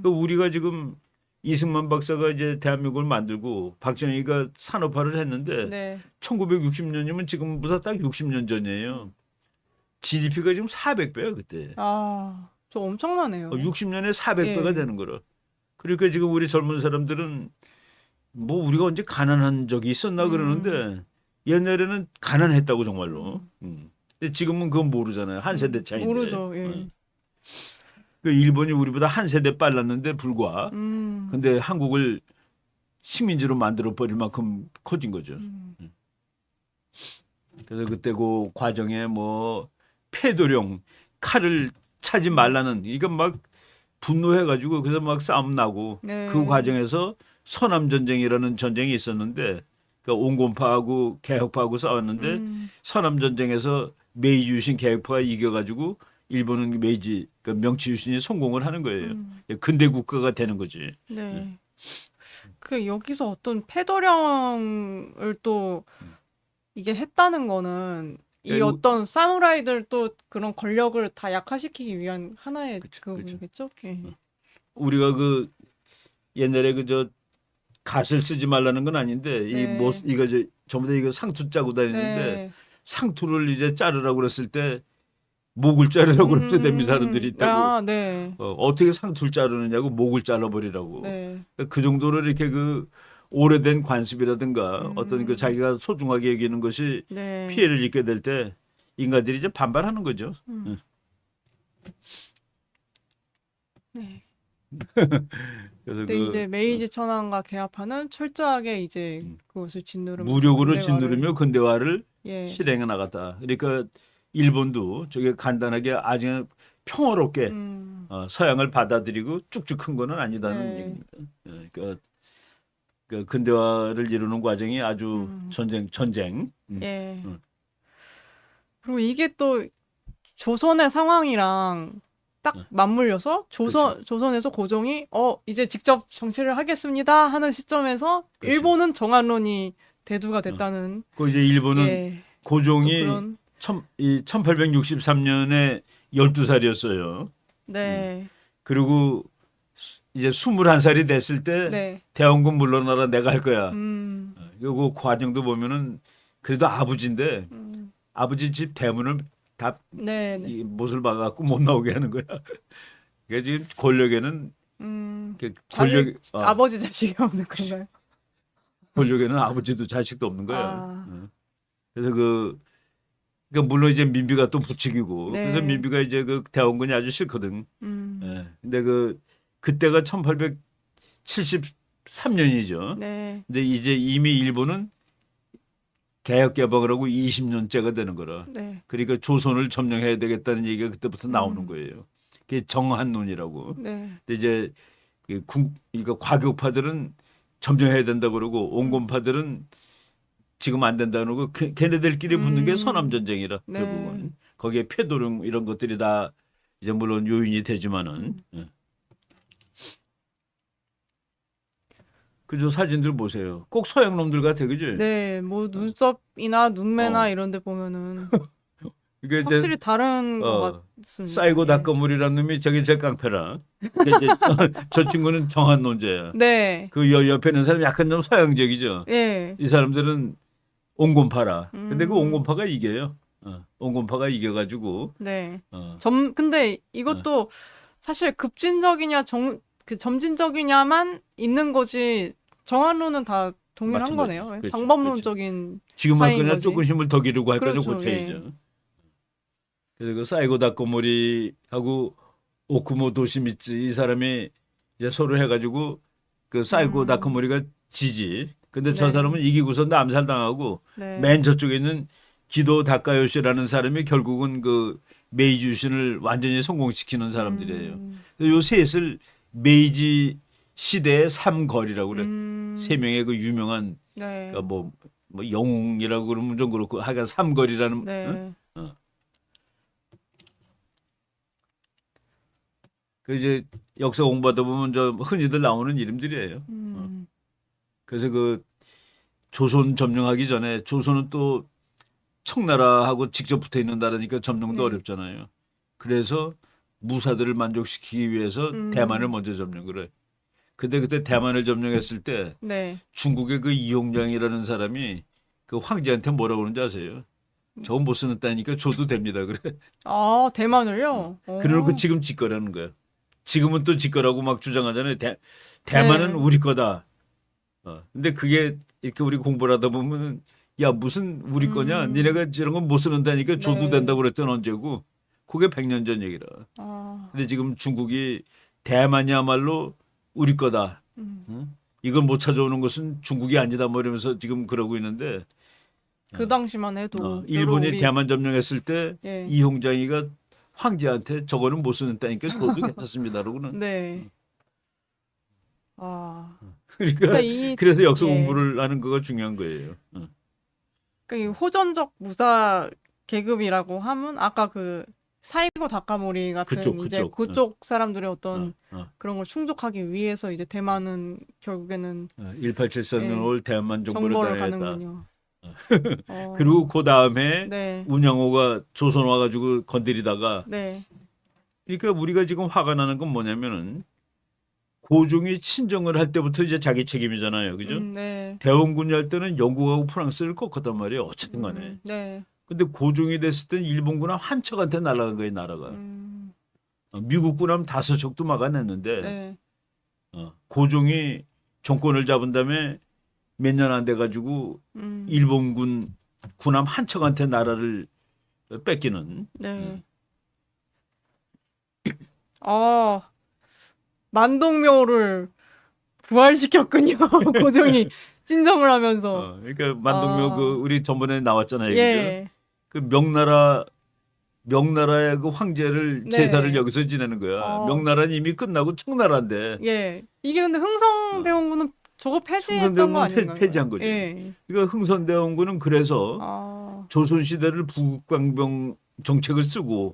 그 우리가 지금 이승만 박사가 이제 대한민국을 만들고 박정희가 산업화를 했는데 네. 1960년이면 지금보다 딱 60년 전이에요. GDP가 지금 400배야 그때. 아, 저 엄청나네요. 60년에 400배가 예. 되는 거라. 그러니까 지금 우리 젊은 사람들은 뭐 우리가 언제 가난한 적이 있었나 그러는데 옛날에는 가난했다고 정말로. 근데 지금은 그건 모르잖아요. 한 세대 차이인데. 모르죠. 예. 그 일본이 우리보다 한 세대 빨랐는데 불과. 근데 한국을 식민지로 만들어 버릴 만큼 커진 거죠. 그래서 그때 그 과정에 뭐 폐도령 칼을 차지 말라는 이건 막 분노해가지고 그래서 막 싸움 나고 네. 그 과정에서 서남 전쟁이라는 전쟁이 있었는데 그 온건파하고 개혁파하고 싸웠는데 서남 전쟁에서 메이지 유신 개혁파가 이겨가지고 일본은 메이지 그 명치 유신이 성공을 하는 거예요. 근대 국가가 되는 거지. 네. 그 여기서 어떤 패도령을 또 이게 했다는 거는 이 야, 어떤 사무라이들 또 그런 권력을 다 약화시키기 위한 하나의 그쵸. 그거겠죠? 예. 우리가 그 옛날에 그저 갓을 쓰지 말라는 건 아닌데 네. 이거 전부 다 이거 상투 짜고 다니는데 네. 상투를 이제 자르라고 그랬을 때 목을 자르라고 그랬을 때 사람들이 있다고. 아, 네. 어떻게 상투를 자르느냐고 목을 잘라버리라고. 네. 그 정도로 이렇게 그 오래된 관습이라든가 어떤 그 자기가 소중하게 여기는 것이 네. 피해를 입게 될 때 인간들이 이제 반발하는 거죠. 네. 그래서 근데 이제 메이지 천황과 개화파는 철저하게 이제 그것을 짓누르며 무력으로 근대화를- 짓누르며 근대화를 예. 실행해 나갔다. 그러니까 일본도 저게 간단하게 아주 평화롭게 서양을 받아들이고 쭉쭉 큰 거는 아니다는 네. 얘기입니다. 그러니까 그 근대화를 이루는 과정이 아주 전쟁. 예. 그리고 이게 또 조선의 상황이랑 딱 맞물려서 조선에서 고종이 이제 직접 정치를 하겠습니다 하는 시점에서 그렇죠. 일본은 정한론이 대두가 됐다는 그 이제 일본은 예. 고종이 또 그런 1863년에 12살이었어요. 네. 그리고 이제 21살이 됐을 때 네. 대원군 물러나라 내가 할 거야. 그 과정도 보면은 그래도 아버지인데 아버지 집 대문을 다 네. 네. 이 못을 박아갖고 못 나오게 하는 거야. 그러니까 지금 권력에는 자식, 아버지 자식이 없는 건가요? 권력에는 아버지도 자식도 없는 거야. 아. 그래서 그러니까 물론 이제 민비가 또 부추기고 네. 그래서 민비가 이제 그 대원군이 아주 싫거든. 근데 그때가 1873년이죠. 네. 근데 이제 이미 일본은 개혁 개방을 하고 20년째가 되는 거라. 네. 그러니까 조선을 점령해야 되겠다는 얘기가 그때부터 나오는 거예요. 그게 정한론이라고. 네. 근데 이제 그러니까 과격파들은 점령해야 된다 그러고 온건파들은 지금 안 된다 그러고 걔네들끼리 붙는 게 서남 전쟁이라 네. 결국은 거기에 폐도령 이런 것들이 다 이제 물론 요인이 되지만은 그저 사진들 보세요. 꼭 서양 놈들 같아, 그지? 네. 뭐 눈썹이나 눈매나 어. 이런 데 보면은 이게 이제 확실히 다른 것 같습니다. 싸이고 예. 닭거물이라는 놈이 저기 제일 깡패라. 저 친구는 정한 논제야. 네. 그 옆에 있는 사람이 약간 좀 서양적이죠. 예. 이 사람들은 온건파라. 근데 그 온건파가 이겨요. 온건파가 이겨가지고. 네. 근데 이것도 사실 급진적이냐 점진적이냐만 있는 거지 정한론은 다 동일한 마찬가지. 거네요. 그렇죠. 방법론적인 지금 할 차이인 거냐 거지. 조금 힘을 더 기르고 할 거냐 그렇죠. 고쳐야죠. 그래서 그 싸이고 닭거물이하고 오쿠모 도시미츠 이 사람이 이제 서로 해가지고 그 싸이고 닭거물이가 지지. 근데 저 네. 사람은 이기고서 암살당하고 네. 맨 저쪽에 있는 기도 다카요시라는 사람이 결국은 그 메이지 유신을 완전히 성공시키는 사람들이에요. 요 셋을 메이지 시대의 삼거리라고 그래. 세 명의 그 유명한 네. 그러니까 뭐 영웅이라고 그러면 좀 그렇고 하여간 삼거리라는 네. 응? 그 이제 역사 공부하다 보면 저 흔히들 나오는 이름들이에요. 그래서 그 조선 점령하기 전에 조선은 또 청나라하고 직접 붙어 있는 나라니까 점령도 네. 어렵잖아요. 그래서 무사들을 만족시키기 위해서 대만을 먼저 점령을 해. 근데 그때 대만을 점령했을 때 네. 중국의 그 이용량이라는 사람이 그 황제한테 뭐라고 그러는지 아세요? 저거 못 쓰는다니까 줘도 됩니다. 그래. 아, 대만을요? 그래놓고 지금 지 거라는 거야. 지금은 또 지 거라고 막 주장하잖아요. 대만은 네. 우리 거다. 근데 그게 이렇게 우리 공부를 하다 보면은 야 무슨 우리 거냐? 니네가 저런 건 못 쓰는다니까 줘도 네. 된다고 그랬던 언제고? 그게 100년 전 얘기라. 아, 근데 지금 중국이 대만이야말로 우리 거다. 응? 이걸 못 찾아오는 것은 중국이 아니다 뭐 이러면서 지금 그러고 있는데 그 당시만 해도 별로 일본이 우리 대만 점령했을 때 예. 이홍장이가 황제한테 저거는 못 쓰는다니까 줘도 괜찮습니다. 그러고는 네. 아, 그러니까 그러니까 이 그래서 역사 예. 공부를 하는 거가 중요한 거예요. 그러니까 이 호전적 무사 계급이라고 하면 아까 그 사이고 다카모리 같은 이제 그쪽. 그쪽 사람들의 어떤 어. 그런 걸 충족하기 위해서 이제 대만은 결국에는 1873년 예. 올 대만 정보를 정보를 따내겠다. 가는군요. 그리고 그 다음에 네. 운양호가 조선 와가지고 건드리다가 네. 그러니까 우리가 지금 화가 나는 건 뭐냐면은 고종이 친정을 할 때부터 이제 자기 책임이잖아요. 그죠? 네. 대원군이 할 때는 영국하고 프랑스를 꺾었단 말이에요. 어쨌든 간에. 네. 근데 고종이 됐을 땐 일본군함 한 척한테 날아간 거예요, 나라가. 미국군함 5척도 막아냈는데 네. 고종이 정권을 잡은 다음에 몇 년 안 돼가지고 일본군 군함 한 척한테 나라를 뺏기는. 네. 아, 만동묘를 부활시켰군요. 고종이 친정을 하면서. 그러니까 만동묘 그 우리 전번에 나왔잖아요, 얘기죠. 예. 그 명나라의 그 황제를 네. 제사를 여기서 지내는 거야. 명나라는 이미 끝나고 청나라인데. 예. 이게 근데 흥성대원군은 저거 폐지했던 거 흥선대원군은 아닌가요? 폐지한 거지. 예. 그러니까 흥선대원군은 그래서 조선 시대를 부국강병 정책을 쓰고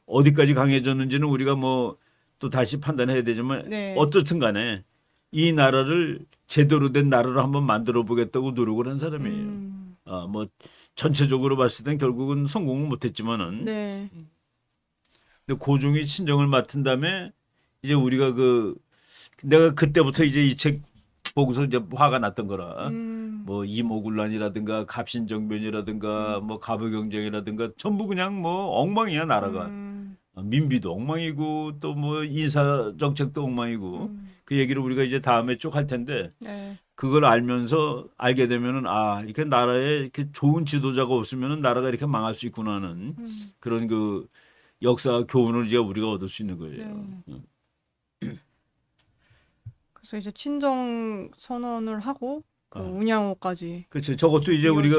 어디까지 강해졌는지는 우리가 뭐 또 다시 판단해야 되지만 네. 어떻든 간에 이 나라를 제대로 된 나라로 한번 만들어 보겠다고 노력을 한 사람이에요. 뭐 전체적으로 봤을 땐 결국은 성공은 못했지만은 네. 근데 고종이 친정을 맡은 다음에 이제 우리가 내가 그때부터 이제 이 책 보고서 이제 화가 났던 거라. 뭐 이모군란이라든가 갑신정변이라든가 뭐 갑의경쟁이라든가 전부 그냥 뭐 엉망이야 나라가. 민비도 엉망이고 또 뭐 인사 정책도 엉망이고 그 얘기를 우리가 이제 다음에 쭉 할 텐데 네. 그걸 알면서 알게 되면은 이렇게 나라에 이렇게 좋은 지도자가 없으면은 나라가 이렇게 망할 수 있구나는 그런 그 역사 교훈을 이제 우리가 얻을 수 있는 거예요. 그래서 이제 친정 선언을 하고 그 운양호까지. 그렇죠. 저것도 이제 우리가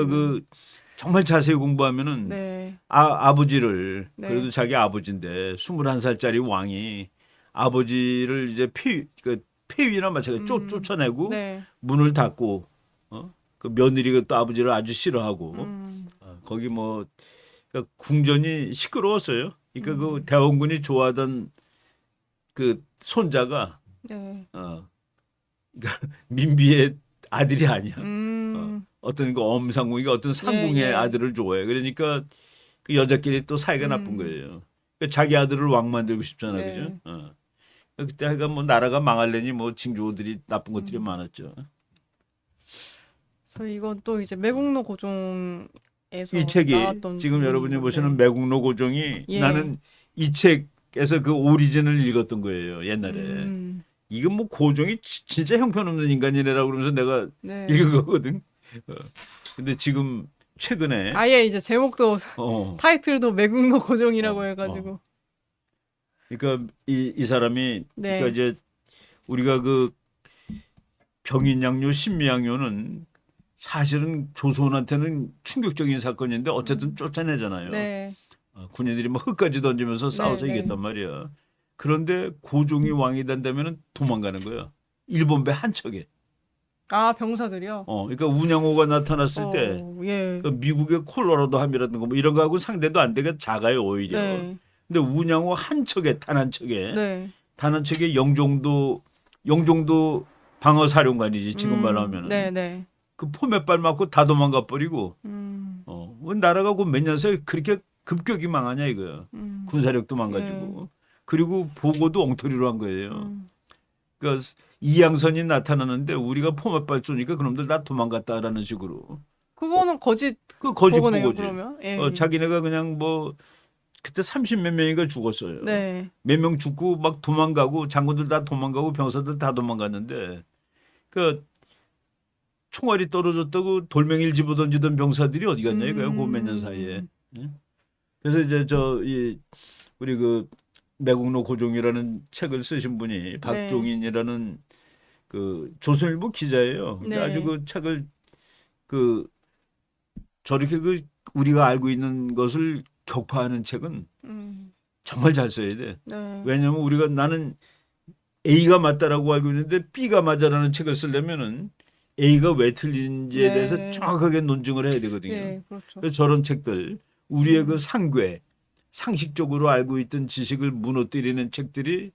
정말 자세히 공부하면은 네. 아버지를 네. 그래도 자기 아버지인데 21살짜리 왕이 아버지를 이제 폐위나 마찬가지 쫓아내고 네. 문을 닫고 그 며느리가 또 아버지를 아주 싫어하고 거기 뭐 그러니까 궁전이 시끄러웠어요. 그러니까 그 대원군이 좋아하던 그 손자가 네. 그러니까 민비의 아들이 아니야. 음. 어떤 그 엄상궁이가 어떤 상궁의 예, 예. 아들을 좋아해. 그러니까 그 여자끼리 또 사이가 나쁜 거예요. 그러니까 자기 아들을 왕 만들고 싶잖아, 네. 그죠? 그때 하여간 뭐 나라가 망할래니 뭐 징조들이 나쁜 것들이 많았죠. 그래서 이건 또 이제 매국노 고종에서 이 책이 나왔던 지금 여러분이 부분인데. 보시는 매국노 고종이 예. 나는 이 책에서 그 오리진을 읽었던 거예요, 옛날에. 이건 뭐 고종이 진짜 형편없는 인간이네라고 그러면서 내가 네. 읽은 거거든. 근데 지금 최근에 아예 이제 제목도 어, 타이틀도 매국노 고종이라고 해가지고. 그러니까 이 사람이 네. 그러니까 이제 우리가 그 병인양요, 신미양요는 사실은 조선한테는 충격적인 사건인데 어쨌든 쫓아내잖아요. 네. 군인들이 뭐 흙까지 던지면서 싸워서 네. 이겼단 말이야. 그런데 고종이 왕이 된다면은 도망가는 거야. 일본 배 한 척에. 아, 병사들이요? 그러니까 운양호가 나타났을 때 예. 그 미국의 콜로라도 함이라든가 뭐 이런 거하고 상대도 안 되게 작아요 오히려. 네. 근데 운양호 한 척에 단 한 척에 네. 단 한 척에 영종도 방어 사령관이지 지금 말하면은 네, 네. 그 포맷발 맞고 다 도망가 버리고 왜 나라가 그 몇 년 사이에 그렇게 급격히 망하냐 이거야. 군사력도 망가지고 그리고 보고도 엉터리로 한 거예요. 그러니까 이양선이 나타나는데 우리가 포맷발 쏘니까 그놈들 다 도망갔다라는 식으로 그거는 거짓 그 거짓 보고네요, 보고지. 그러면. 예. 자기네가 그냥 뭐 그때 30몇 명인가 죽었어요. 네. 몇 명 죽고 막 도망가고 장군들 다 도망가고 병사들 다 도망갔는데 그 총알이 떨어졌다고 돌멩이를 집어던지던 병사들이 어디 갔냐 이거야, 그 몇 년 사이에. 예? 그래서 이제 이 우리 그 매국노 고종이라는 책을 쓰신 분이 박종인이라는 그 조선일보 기자예요. 근데 네. 아주 그 책을 그 저렇게 그 우리가 알고 있는 것을 격파하는 책은 음. 정말 잘 써야 돼. 네. 왜냐하면 우리가 나는 A가 맞다라고 알고 있는데 B가 맞아라는 책을 쓰려면은 A가 왜 틀린지에 네. 대해서 정확하게 논증을 해야 되거든요. 예, 그렇죠. 그래서 저런 책들 우리의 그 상괴, 상식적으로 알고 있던 지식을 무너뜨리는 책들이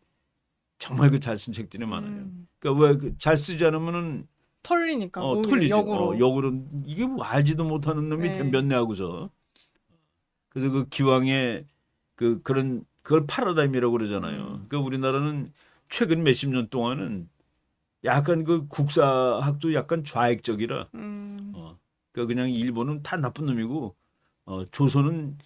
정말 그 잘 쓴 책들이 많아요. 그러니까 왜 잘 쓰지 않으면은 털리니까 오히려 털리죠. 역으로. 역으로 이게 뭐 알지도 못하는 놈이 네. 덤볐네 하고서. 그래서 그 기왕에 그걸 패러다임이라고 그러잖아요. 그러니까 우리나라는 최근 몇십 년 동안은 약간 그 국사학도 약간 좌익적이라. 그러니까 그냥 일본은 다 나쁜 놈이고 조선은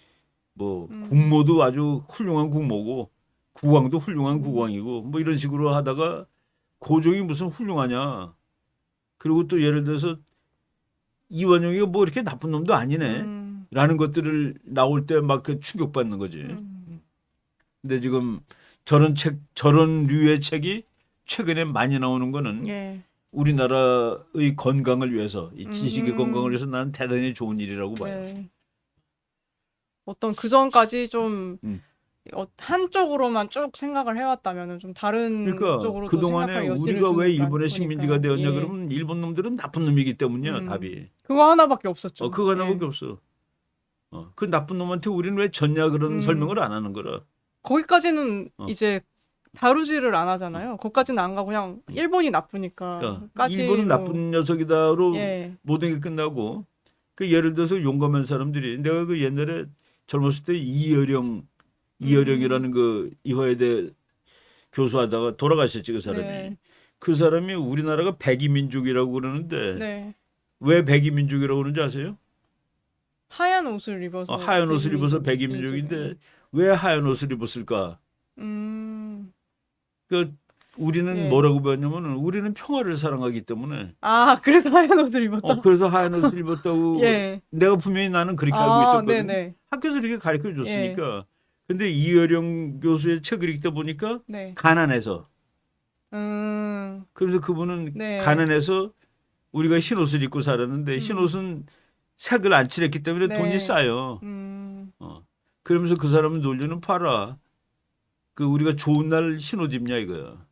뭐 국모도 아주 훌륭한 국모고 국왕도 훌륭한 국왕이고 뭐 이런 식으로 하다가 고종이 무슨 훌륭하냐. 그리고 또 예를 들어서 이완용이가 뭐 이렇게 나쁜 놈도 아니네. 라는 것들을 나올 때 막 그 충격받는 거지. 근데 지금 저런 류의 책이 최근에 많이 나오는 거는 예. 우리나라의 건강을 위해서, 이 지식의 건강을 위해서 나는 대단히 좋은 일이라고 봐요. 네. 어떤 그 전까지 좀 한쪽으로만 쭉 생각을 해왔다면은 좀 다른 그러니까 쪽으로 그동안에 우리가 왜 일본의 식민지가 되었냐 그러면 일본 놈들은 나쁜 놈이기 때문이야, 답이. 그거 하나밖에 없었죠. 그거 하나밖에 없어. 그 나쁜 놈한테 우리는 왜 졌냐 그런 설명을 안 하는 거라. 거기까지는 이제 다루지를 안 하잖아요. 거기까지는 안 가고 그냥 일본이 나쁘니까. 그러니까 일본은 나쁜 녀석이다로 예. 모든 게 끝나고 그 예를 들어서 용감한 사람들이 내가 그 옛날에 젊었을 때 이어령이라는 그 이화여대 교수하다가 돌아가셨지 그 사람이. 네. 그 사람이 우리나라가 백이민족이라고 그러는데 네. 왜 백이민족이라고 그러는지 아세요? 하얀 옷을 입어서 하얀 옷을 입어서 백이민족인데 왜 하얀 옷을 입었을까? 그 우리는 뭐라고 배웠냐면은 우리는 평화를 사랑하기 때문에. 아, 그래서 하얀 옷을 입었다. 그래서 하얀 옷을 입었다고. 예. 내가 분명히 나는 그렇게 알고 있었거든. 네네. 학교에서 이렇게 가르쳐 줬으니까. 근데 이어령 교수의 책을 읽다 보니까 가난해서. 그래서 그분은 가난해서 우리가 흰 옷을 입고 살았는데 흰 옷은 색을 안 칠했기 때문에 돈이 싸요. 그러면서 그 사람은 논리는 봐라. 그 우리가 좋은 날 흰 옷 입냐 이거야.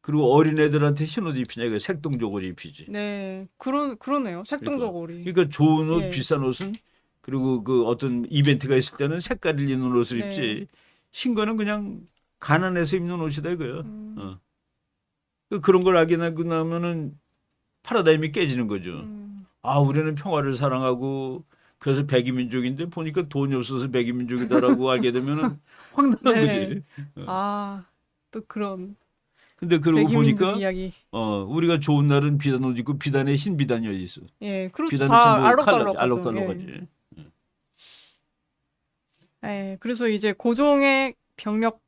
그리고 어린애들한테 흰 옷 입히냐 이거 색동저고리 입히지. 네, 그러네요. 색동저고리. 그러니까 좋은 옷, 비싼 옷은 그리고 그 어떤 이벤트가 있을 때는 색깔을 입는 옷을 입지. 흰 거는 그냥 가난해서 입는 옷이다 이거야. 그런 걸 알게 되고 나면은 파라다임이 깨지는 거죠. 아, 우리는 평화를 사랑하고 그래서 백이민족인데 보니까 돈이 없어서 백이민족이다라고 알게 되면은 황당한 거지. 아, 또 그런. 근데 그러고 보니까 이야기. 우리가 좋은 날은 비단 옷 입고 비단에 흰 비단이 있어. 예, 그렇죠. 비단은 다 전부 알록달록하지. 예, 그래서 이제 고종의 병력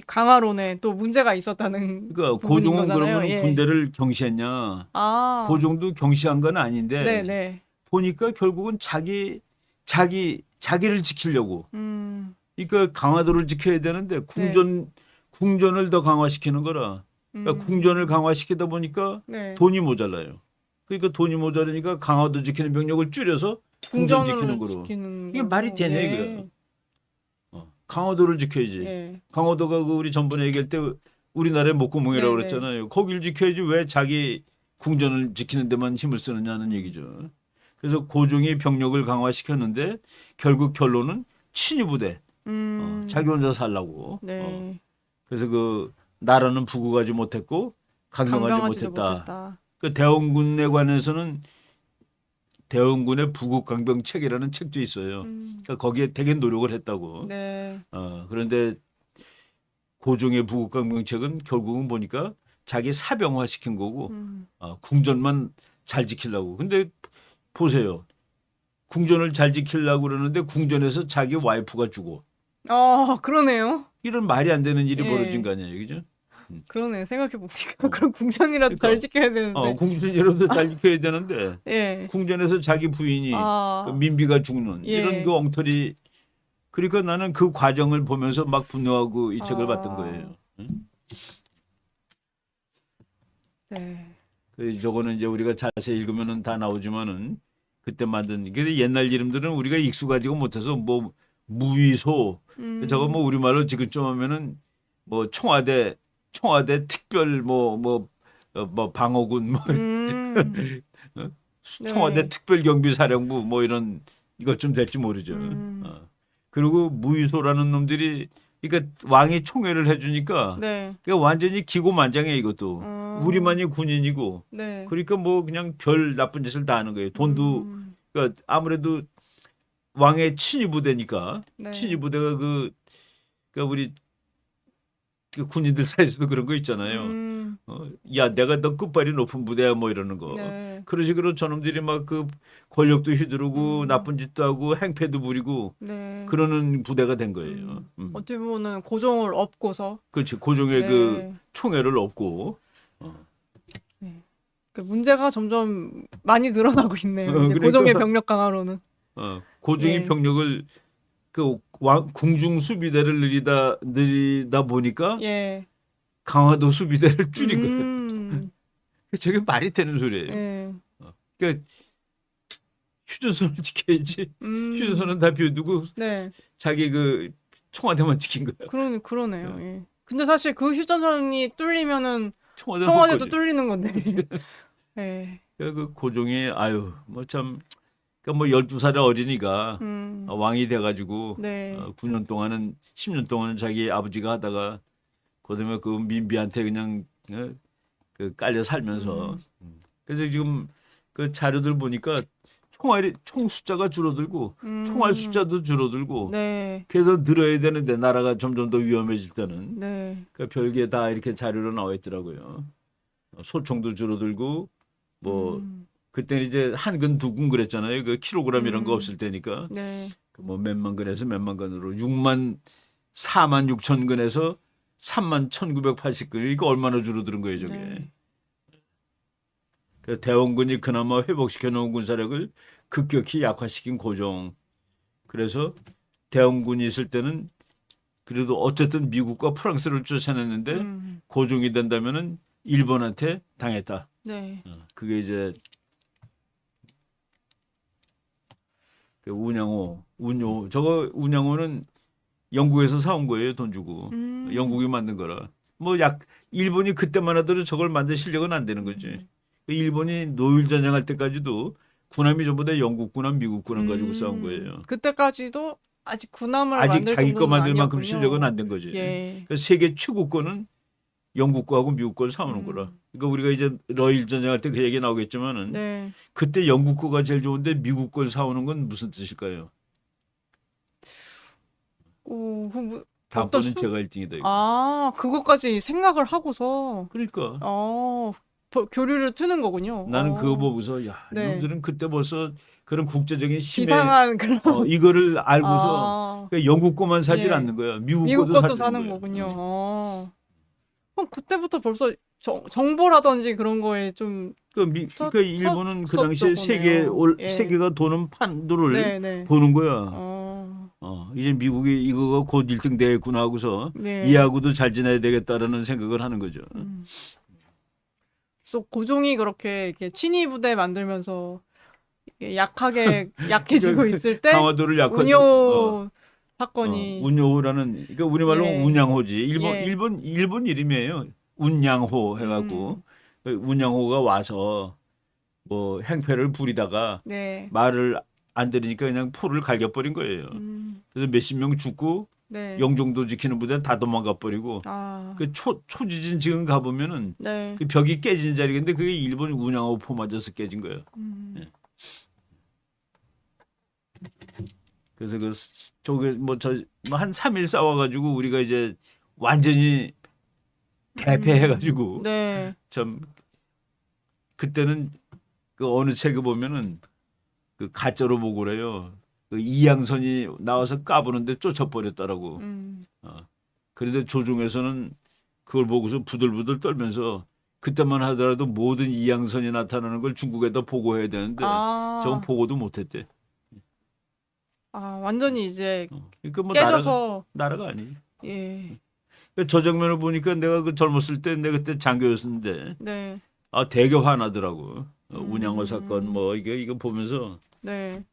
강화론에 또 문제가 있었다는. 그러니까 고종은 거잖아요. 그러면 군대를 경시했냐? 고종도 경시한 건 아닌데. 네네. 보니까 결국은 자기를 지키려고. 그러니까 강화도를 지켜야 되는데 궁전을 더 강화시키는 거라. 그러니까 궁전을 강화시키다 보니까 돈이 모자라요. 그러니까 돈이 모자라니까 강화도 지키는 병력을 줄여서 궁전 지키는 거로. 이게 말이 되냐 이거야. 강화도를 지켜야지. 강화도가 그 우리 전번에 얘기할 때 우리나라의 목구멍이라고 그랬잖아요. 거기를 지켜야지 왜 자기 궁전을 지키는 데만 힘을 쓰느냐는 얘기죠. 그래서 고종이 병력을 강화시켰는데 결국 결론은 친위부대. 자기 혼자 살라고. 그래서 그 나라는 부국하지 못했고 강경하지 못했다. 그 대원군에 관해서는 대원군의 부국 강병 책이라는 책도 있어요. 그러니까 거기에 되게 노력을 했다고. 그런데 고종의 부국 강병 책은 결국은 보니까 자기 사병화 시킨 거고 궁전만 잘 지키려고. 근데 보세요. 궁전을 잘 지키려고 그러는데 궁전에서 자기 와이프가 죽어. 그러네요. 이런 말이 안 되는 일이 예. 벌어진 거 아니에요, 그죠? 그러네. 생각해보니까. 그럼 궁전이라도 그러니까, 잘 지켜야 되는데. 궁전이라도 잘 지켜야 되는데 예. 궁전에서 자기 부인이 그 민비가 죽는 이런 예. 그 엉터리. 그러니까 나는 그 과정을 보면서 막 분노하고 이책을 봤던 거예요. 응? 네. 저거는 이제 우리가 자세히 읽으면은 다 나오지만은 그때 만든 그 옛날 이름들은 우리가 익숙하지가 못해서 뭐 무위소 저거 뭐 우리말로 지금쯤 하면은 뭐 청와대 특별 뭐 방어군 뭐 어? 청와대 네. 특별경비사령부 뭐 이런 이것 좀 될지 모르죠. 그리고 무위소라는 놈들이 그러니까 왕이 총애를 해주니까 네. 그러니까 완전히 기고만장해 이것도. 우리만이 군인이고 네. 그러니까 뭐 그냥 별 나쁜 짓을 다 하는 거예요. 돈도 그러니까 아무래도 왕의 친위 부대니까 네. 친위 부대가 그러니까 우리 그 군인들 사이에서도 그런 거 있잖아요. 야 내가 너 끝발이 높은 부대야 뭐 이러는 거. 네. 그런 식으로 저놈들이 막 그 권력도 휘두르고 나쁜 짓도 하고 행패도 부리고 네. 그러는 부대가 된 거예요. 어떻게 보면은 고종을 업고서 그렇지 고종의 네. 그 총애를 얻고. 그 문제가 점점 많이 늘어나고 있네요. 이제 그러니까, 고종의 병력 강화로는. 고종이 예. 병력을 그 궁중 수비대를 늘리다 보니까 예. 강화도 수비대를 줄인 거예요. 음. 저게 말이 되는 소리예요. 예. 그러니까 휴전선을 지켜야지. 휴전선은 다 비워두고 네. 자기 그 청와대만 지킨 거야. 그러네요. 예. 근데 사실 그 휴전선이 뚫리면은 청와대는 청와대도 헛거지. 뚫리는 건데. 예. 그 고종이 아유 뭐 참 그러니까 뭐 12살의 어린이가 왕이 돼가지고 네. 9년 동안은 10년 동안은 자기 아버지가 하다가 그다음에 그 민비한테 그냥 그 깔려 살면서 그래서 지금 그 자료들 보니까 총 숫자가 줄어들고 총알 숫자도 줄어들고 네. 그래서 늘어야 되는데 나라가 점점 더 위험해질 때는 네. 그 별게 다 이렇게 자료로 나와 있더라고요. 소총도 줄어들고 뭐 그때는 이제 한근 두근 그랬잖아요. 그 킬로그램 이런 거 없을 때니까 네. 뭐 몇만 근에서 몇만 근으로 6만 4만 6천 근에서 3만 1,980근 이거 얼마나 줄어드는 거예요, 저게. 네. 그 대원군이 그나마 회복시켜 놓은 군사력을 급격히 약화시킨 고종. 그래서 대원군이 있을 때는 그래도 어쨌든 미국과 프랑스를 쫓아냈는데 고종이 된다면은 일본한테 당했다. 네. 그게 이제 그 운용호 저거 운용호는 영국에서 사온 거예요, 돈 주고. 영국이 만든 거라. 뭐 일본이 그때만 하더라도 저걸 만들 실력은 안 되는 거지. 일본이 노일 전쟁할 때까지도 군함이 전부 다 영국 군함, 미국 군함 가지고 싸운 거예요. 그때까지도 아직 군함을 아직 만들 자기 거 정도는 만들 만큼 아니었군요. 실력은 안 된 거지. 예. 그러니까 세계 최고 거는 영국 거하고 미국 거를 사오는 거라. 그러니까 우리가 이제 러일 전쟁할 때 그 얘기 나오겠지만은 네. 그때 영국 거가 제일 좋은데 미국 걸 사오는 건 무슨 뜻일까요? 다음번엔 제가 1등이다. 이거. 그것까지 생각을 하고서 그러니까 교류를 트는 거군요. 나는 그거 보고서 야 네. 이놈들은 그때 벌써 그런 국제적인 심해 이상한 그런 이거를 알고서 그러니까 영국 거만 사질 예. 않는 거야. 미국 미국 것도 것도 사주는 사는 거야. 거군요. 그럼 그때부터 벌써 정보라든지 그런 거에 좀 그러니까 일본은 그 당시에 섰었구네요. 예. 세계가 도는 판도를 네. 보는 거야. 이제 미국이 이거가 곧 1등 되겠구나 하고서 네. 이하고도 잘 지내야 되겠다라는 생각을 하는 거죠. 그래서 고종이 그렇게 이렇게 친위 부대 만들면서 이렇게 약해지고 있을 때 강화도를 약화도 운요 사건이 운요호라는 그러니까 우리말로 예. 운양호지. 예. 일본 이름이에요. 운양호 해갖고 운양호가 와서 뭐 행패를 부리다가 네. 말을 안 들으니까 그냥 포를 갈겨버린 거예요. 그래서 몇십 명 죽고 네. 영종도 지키는 부대는 다 도망가 버리고 그 초지진 지금 가보면은 네. 그 벽이 깨진 자리인데 그게 일본 운양호 포 맞아서 깨진 거예요. 예. 그래서 저게 한 3일 싸워가지고 우리가 이제 완전히 대패해가지고 네. 참 그때는 그 어느 책에 보면은 그 가짜로 보고 그래요. 그 이양선이 나와서 까부는데 쫓아버렸다라고. 그런데 조종에서는 그걸 보고서 부들부들 떨면서 그때만 하더라도 모든 이양선이 나타나는 걸 중국에다 보고해야 되는데 저건 아, 보고도 못했대. 완전히 이제 그러니까 뭐 깨져서, 나라가 아니지. 예, 그저 장면을 보니까 내가 그 젊었을 때 내가 그때 장교였는데 네, 되게 화나더라고. 운양호 사건 음, 뭐 이거 보면서 네.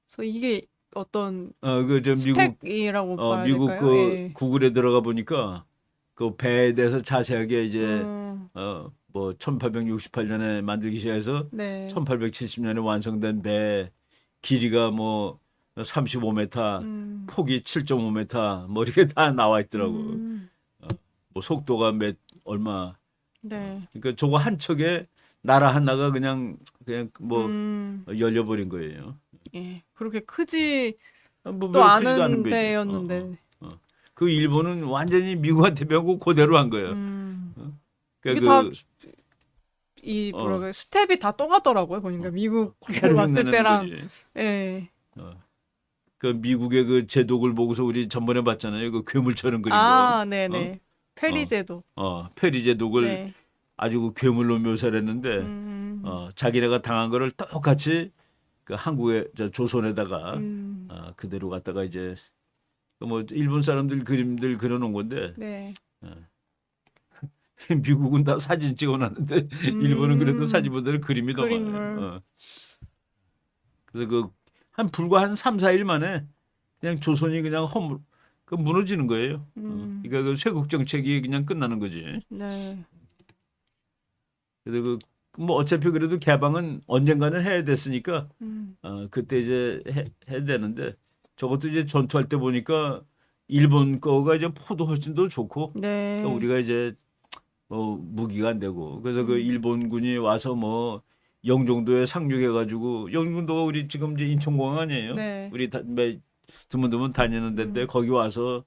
그래서 이게 어떤 그 저 스펙이라고 봐야 미국 될까요? 그 예. 구글에 들어가 보니까 그 배에 대해서 자세하게 이제 음, 뭐 1868년에 만들기 시작해서 네. 1870년에 완성된 배 길이가 뭐 35m, 음, 폭이 7.5m 뭐 이렇게 다 나와 있더라고. 음, 뭐 속도가 몇 얼마. 네. 그러니까 저거 한 척에 나라 하나가 그냥 뭐 음, 열려버린 거예요. 예. 그렇게 크지 뭐 또 별로 크지도 않은 않은 배지. 데였는데, 그 일본은 완전히 미국한테 배우고 그대로 한 거예요. 음, 이게 그러니까 다 그 이 뭐랄까 스텝이 다 똑같더라고요. 보니까 미국을 그대로 왔을 흉내내는 때랑, 거지. 예. 그 미국의 그 제독을 보고서 우리 전번에 봤잖아요. 그 괴물처럼 그린 거. 어? 네네. 어. 페리제도. 페리 제독을 네. 아주 그 괴물로 묘사를 했는데 음, 자기네가 당한 거를 똑같이 그 한국의 저 조선에다가 음, 그대로 갖다가 이제 그뭐 일본 사람들 그림들 그려놓은 건데 네. 미국은 다 사진 찍어놨는데 일본은 그래도 음, 사진보다는 그림이 더 많아요. 그림을, 그래서 불과 한 3, 4일 만에 그냥 조선이 그냥 무너지는 거예요. 그러니까 그 쇄국 정책이 그냥 끝나는 거지. 네. 그래서 뭐 어차피 그래도 개방은 언젠가는 해야 됐으니까 음, 그때 이제 해야 되는데 저것도 이제 전투할 때 보니까 일본 거가 이제 포도 훨씬 더 좋고 그러니까 네. 우리가 이제 뭐 무기가 안 되고 그래서 그 음, 일본군이 와서 뭐 영종도에 상륙해가지고 영종도가 우리 지금 이제 인천공항 아니에요? 네. 우리 드문드문 다니는 데인데 음, 거기 와서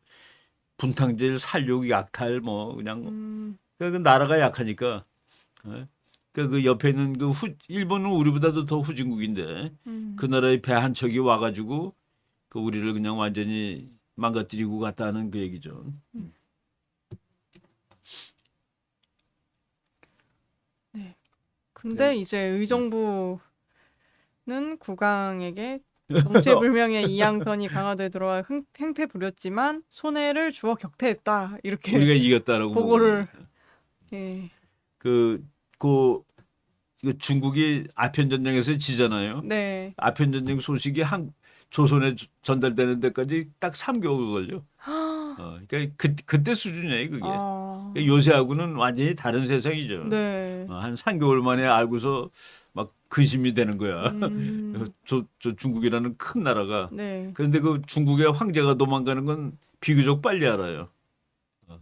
분탕질, 살육, 약탈 뭐 그냥 음, 그 나라가 약하니까 예? 그 옆에 있는 일본은 우리보다도 더 후진국인데 그 음. 나라의 배 한 척이 와가지고 그 우리를 그냥 완전히 망가뜨리고 갔다는 그 얘기죠. 네. 그래. 근데 이제 의정부는 국왕에게 정체불명의 이양선이 강화도에 들어와 행패 부렸지만 손해를 주어 격퇴했다. 이렇게 우리가 이겼다라고 보고 보고를, 예. 그, 그 이거 중국이 아편전쟁에서 지잖아요. 네. 아편전쟁 소식이 조선에 전달되는 데까지 딱 3개월 걸려. 그러니까 그때 수준이에요, 그게. 아, 그러니까 요새하고는 완전히 다른 세상이죠. 네. 한 3개월 만에 알고서 막 근심이 되는 거야. 음, 저 중국이라는 큰 나라가. 네. 그런데 그 중국의 황제가 도망가는 건 비교적 빨리 알아요.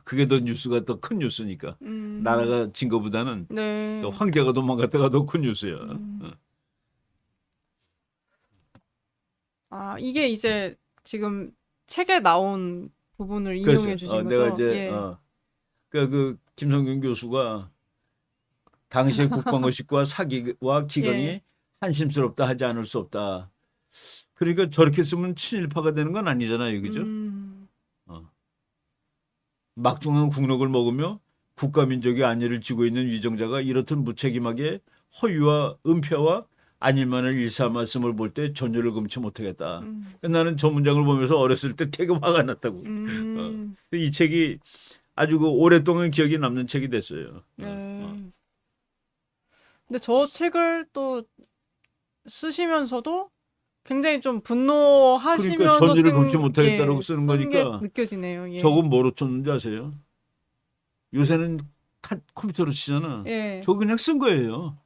그게 더 뉴스가 더 큰 뉴스니까. 음, 나라가 진 거보다는 그 네. 황제가 도망갔다가 더 큰 뉴스야. 음. 이게 이제 지금 책에 나온 부분을 인용해 그래서 주신 내가 거죠? 이제 예. 그 김성균 교수가 당시의 국방의식과 사기와 기강이 예. 한심스럽다 하지 않을 수 없다. 그러니까 저렇게 쓰면 친일파가 되는 건 아니잖아요, 그죠? 음, 어. 막중한 국력을 먹으며 국가민족의 안위를 쥐고 있는 위정자가 이렇듯 무책임하게 허위와 은폐와 아닐만을 일삼았음을 볼 때 전율을 금치 못하겠다. 음, 나는 저 문장을 보면서 어렸을 때 되게 화가 났다고. 음, 이 책이 아주 그 오랫동안 기억에 남는 책이 됐어요. 네. 근데 저 책을 또 쓰시면서도 굉장히 좀 그러니까 분노하시면서 전율을 금치 못하겠다라고 쓰는 쓴 게 거니까 느껴지네요. 예. 저건 뭐로 쳤는지 아세요? 요새는 컴퓨터로 치잖아. 예. 저거 그냥 쓴 거예요.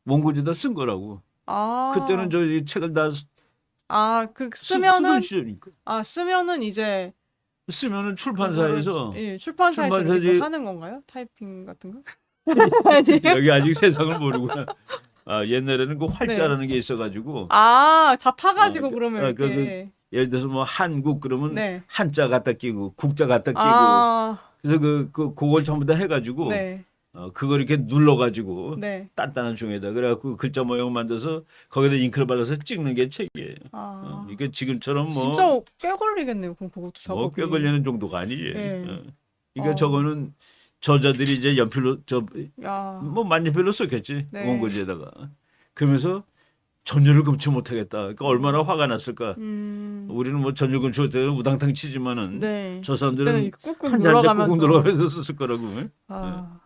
원고지에다 쓴 거라고. 그때는 아, 저 이 책을 다 그 쓰던 쓰면은, 시절이니까. 쓰면은 이제 쓰면은 그거를, 출판사에서 예, 출판사에서 이렇게 또 출판사지 하는 건가요? 타이핑 같은 거? 아니에요? 여기 아직 세상을 모르구나. 옛날에는 그 네. 활자라는 게 있어가지고 다 파가지고 그, 그러면 이렇게. 예를 들어서 뭐 한국 그러면 네. 한자 갖다 끼고 국자 갖다 끼고 아, 그래서 그걸 전부 다 해가지고 네. 그걸 이렇게 눌러가지고 네. 단단한 종이에다 그래갖고 글자 모양을 만들어서 거기다 잉크를 발라서 찍는 게 책이에요. 아, 이게 지금처럼 진짜 꽤 걸리겠네요. 그럼 그것도 작업이. 꽤 걸리는 정도가 아니지. 네. 그러니까 저거는 저자들이 이제 연필로 야, 만년필로 썼겠지 네. 원고지에다가. 그러면서 전율을 금치 못하겠다. 그러니까 얼마나 화가 났을까. 우리는 뭐 전율 금치 못해서 우당탕 치지만은 네. 저 그때는 사람들은 이렇게 꾹꾹 한자 한자 눌러가면서. 꾹꾹 눌러가면서 썼을 거라고. 아.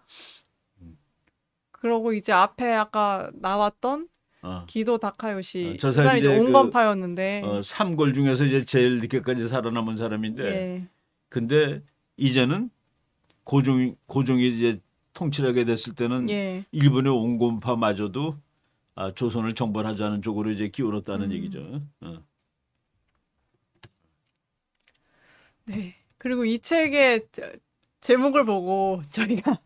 그러고 이제 앞에 아까 나왔던 기도 다카요시. 저 그 사람이 이제 사람이 이제 온건파였는데. 삼골 중에서 이제 제일 늦게까지 살아남은 사람인데, 예. 근데 이제는 고종이 이제 통치하게 됐을 때는 예. 일본의 온건파마저도 조선을 정벌하자는 쪽으로 이제 기울었다는 얘기죠. 네. 그리고 이 책의 제목을 보고 저희가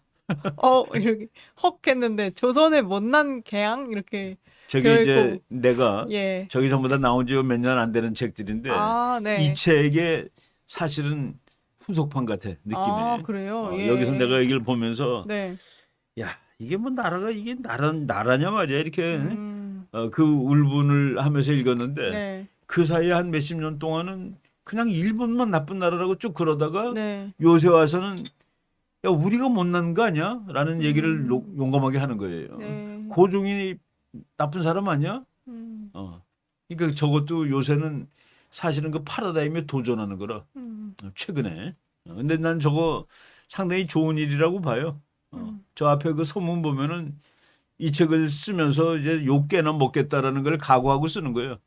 이렇게 헉 했는데 조선의 못난 개항 이렇게 저기 되어 이제 있고. 내가 예. 저기 전부 다 나온 지 몇 년 안 되는 책들인데 네. 이 책의 사실은 후속판 같아 느낌에. 그래요? 예. 여기서 내가 얘기를 보면서 네. 야 이게 뭐 나라가 이게 나라냐 말이야 이렇게 그 울분을 하면서 읽었는데 네. 그 사이에 한 몇십 년 동안은 그냥 일본만 나쁜 나라라고 쭉 그러다가 네. 요새 와서는 야 우리가 못난 거 아니야? 라는 얘기를 용감하게 하는 거예요. 네. 고종이 나쁜 사람 아니야? 음. 그러니까 저것도 요새는 사실은 그 파라다임에 도전하는 거라 최근에. 근데 난 저거 상당히 좋은 일이라고 봐요. 저 앞에 그 서문 보면은 이 책을 쓰면서 이제 욕깨나 먹겠다라는 걸 각오하고 쓰는 거예요.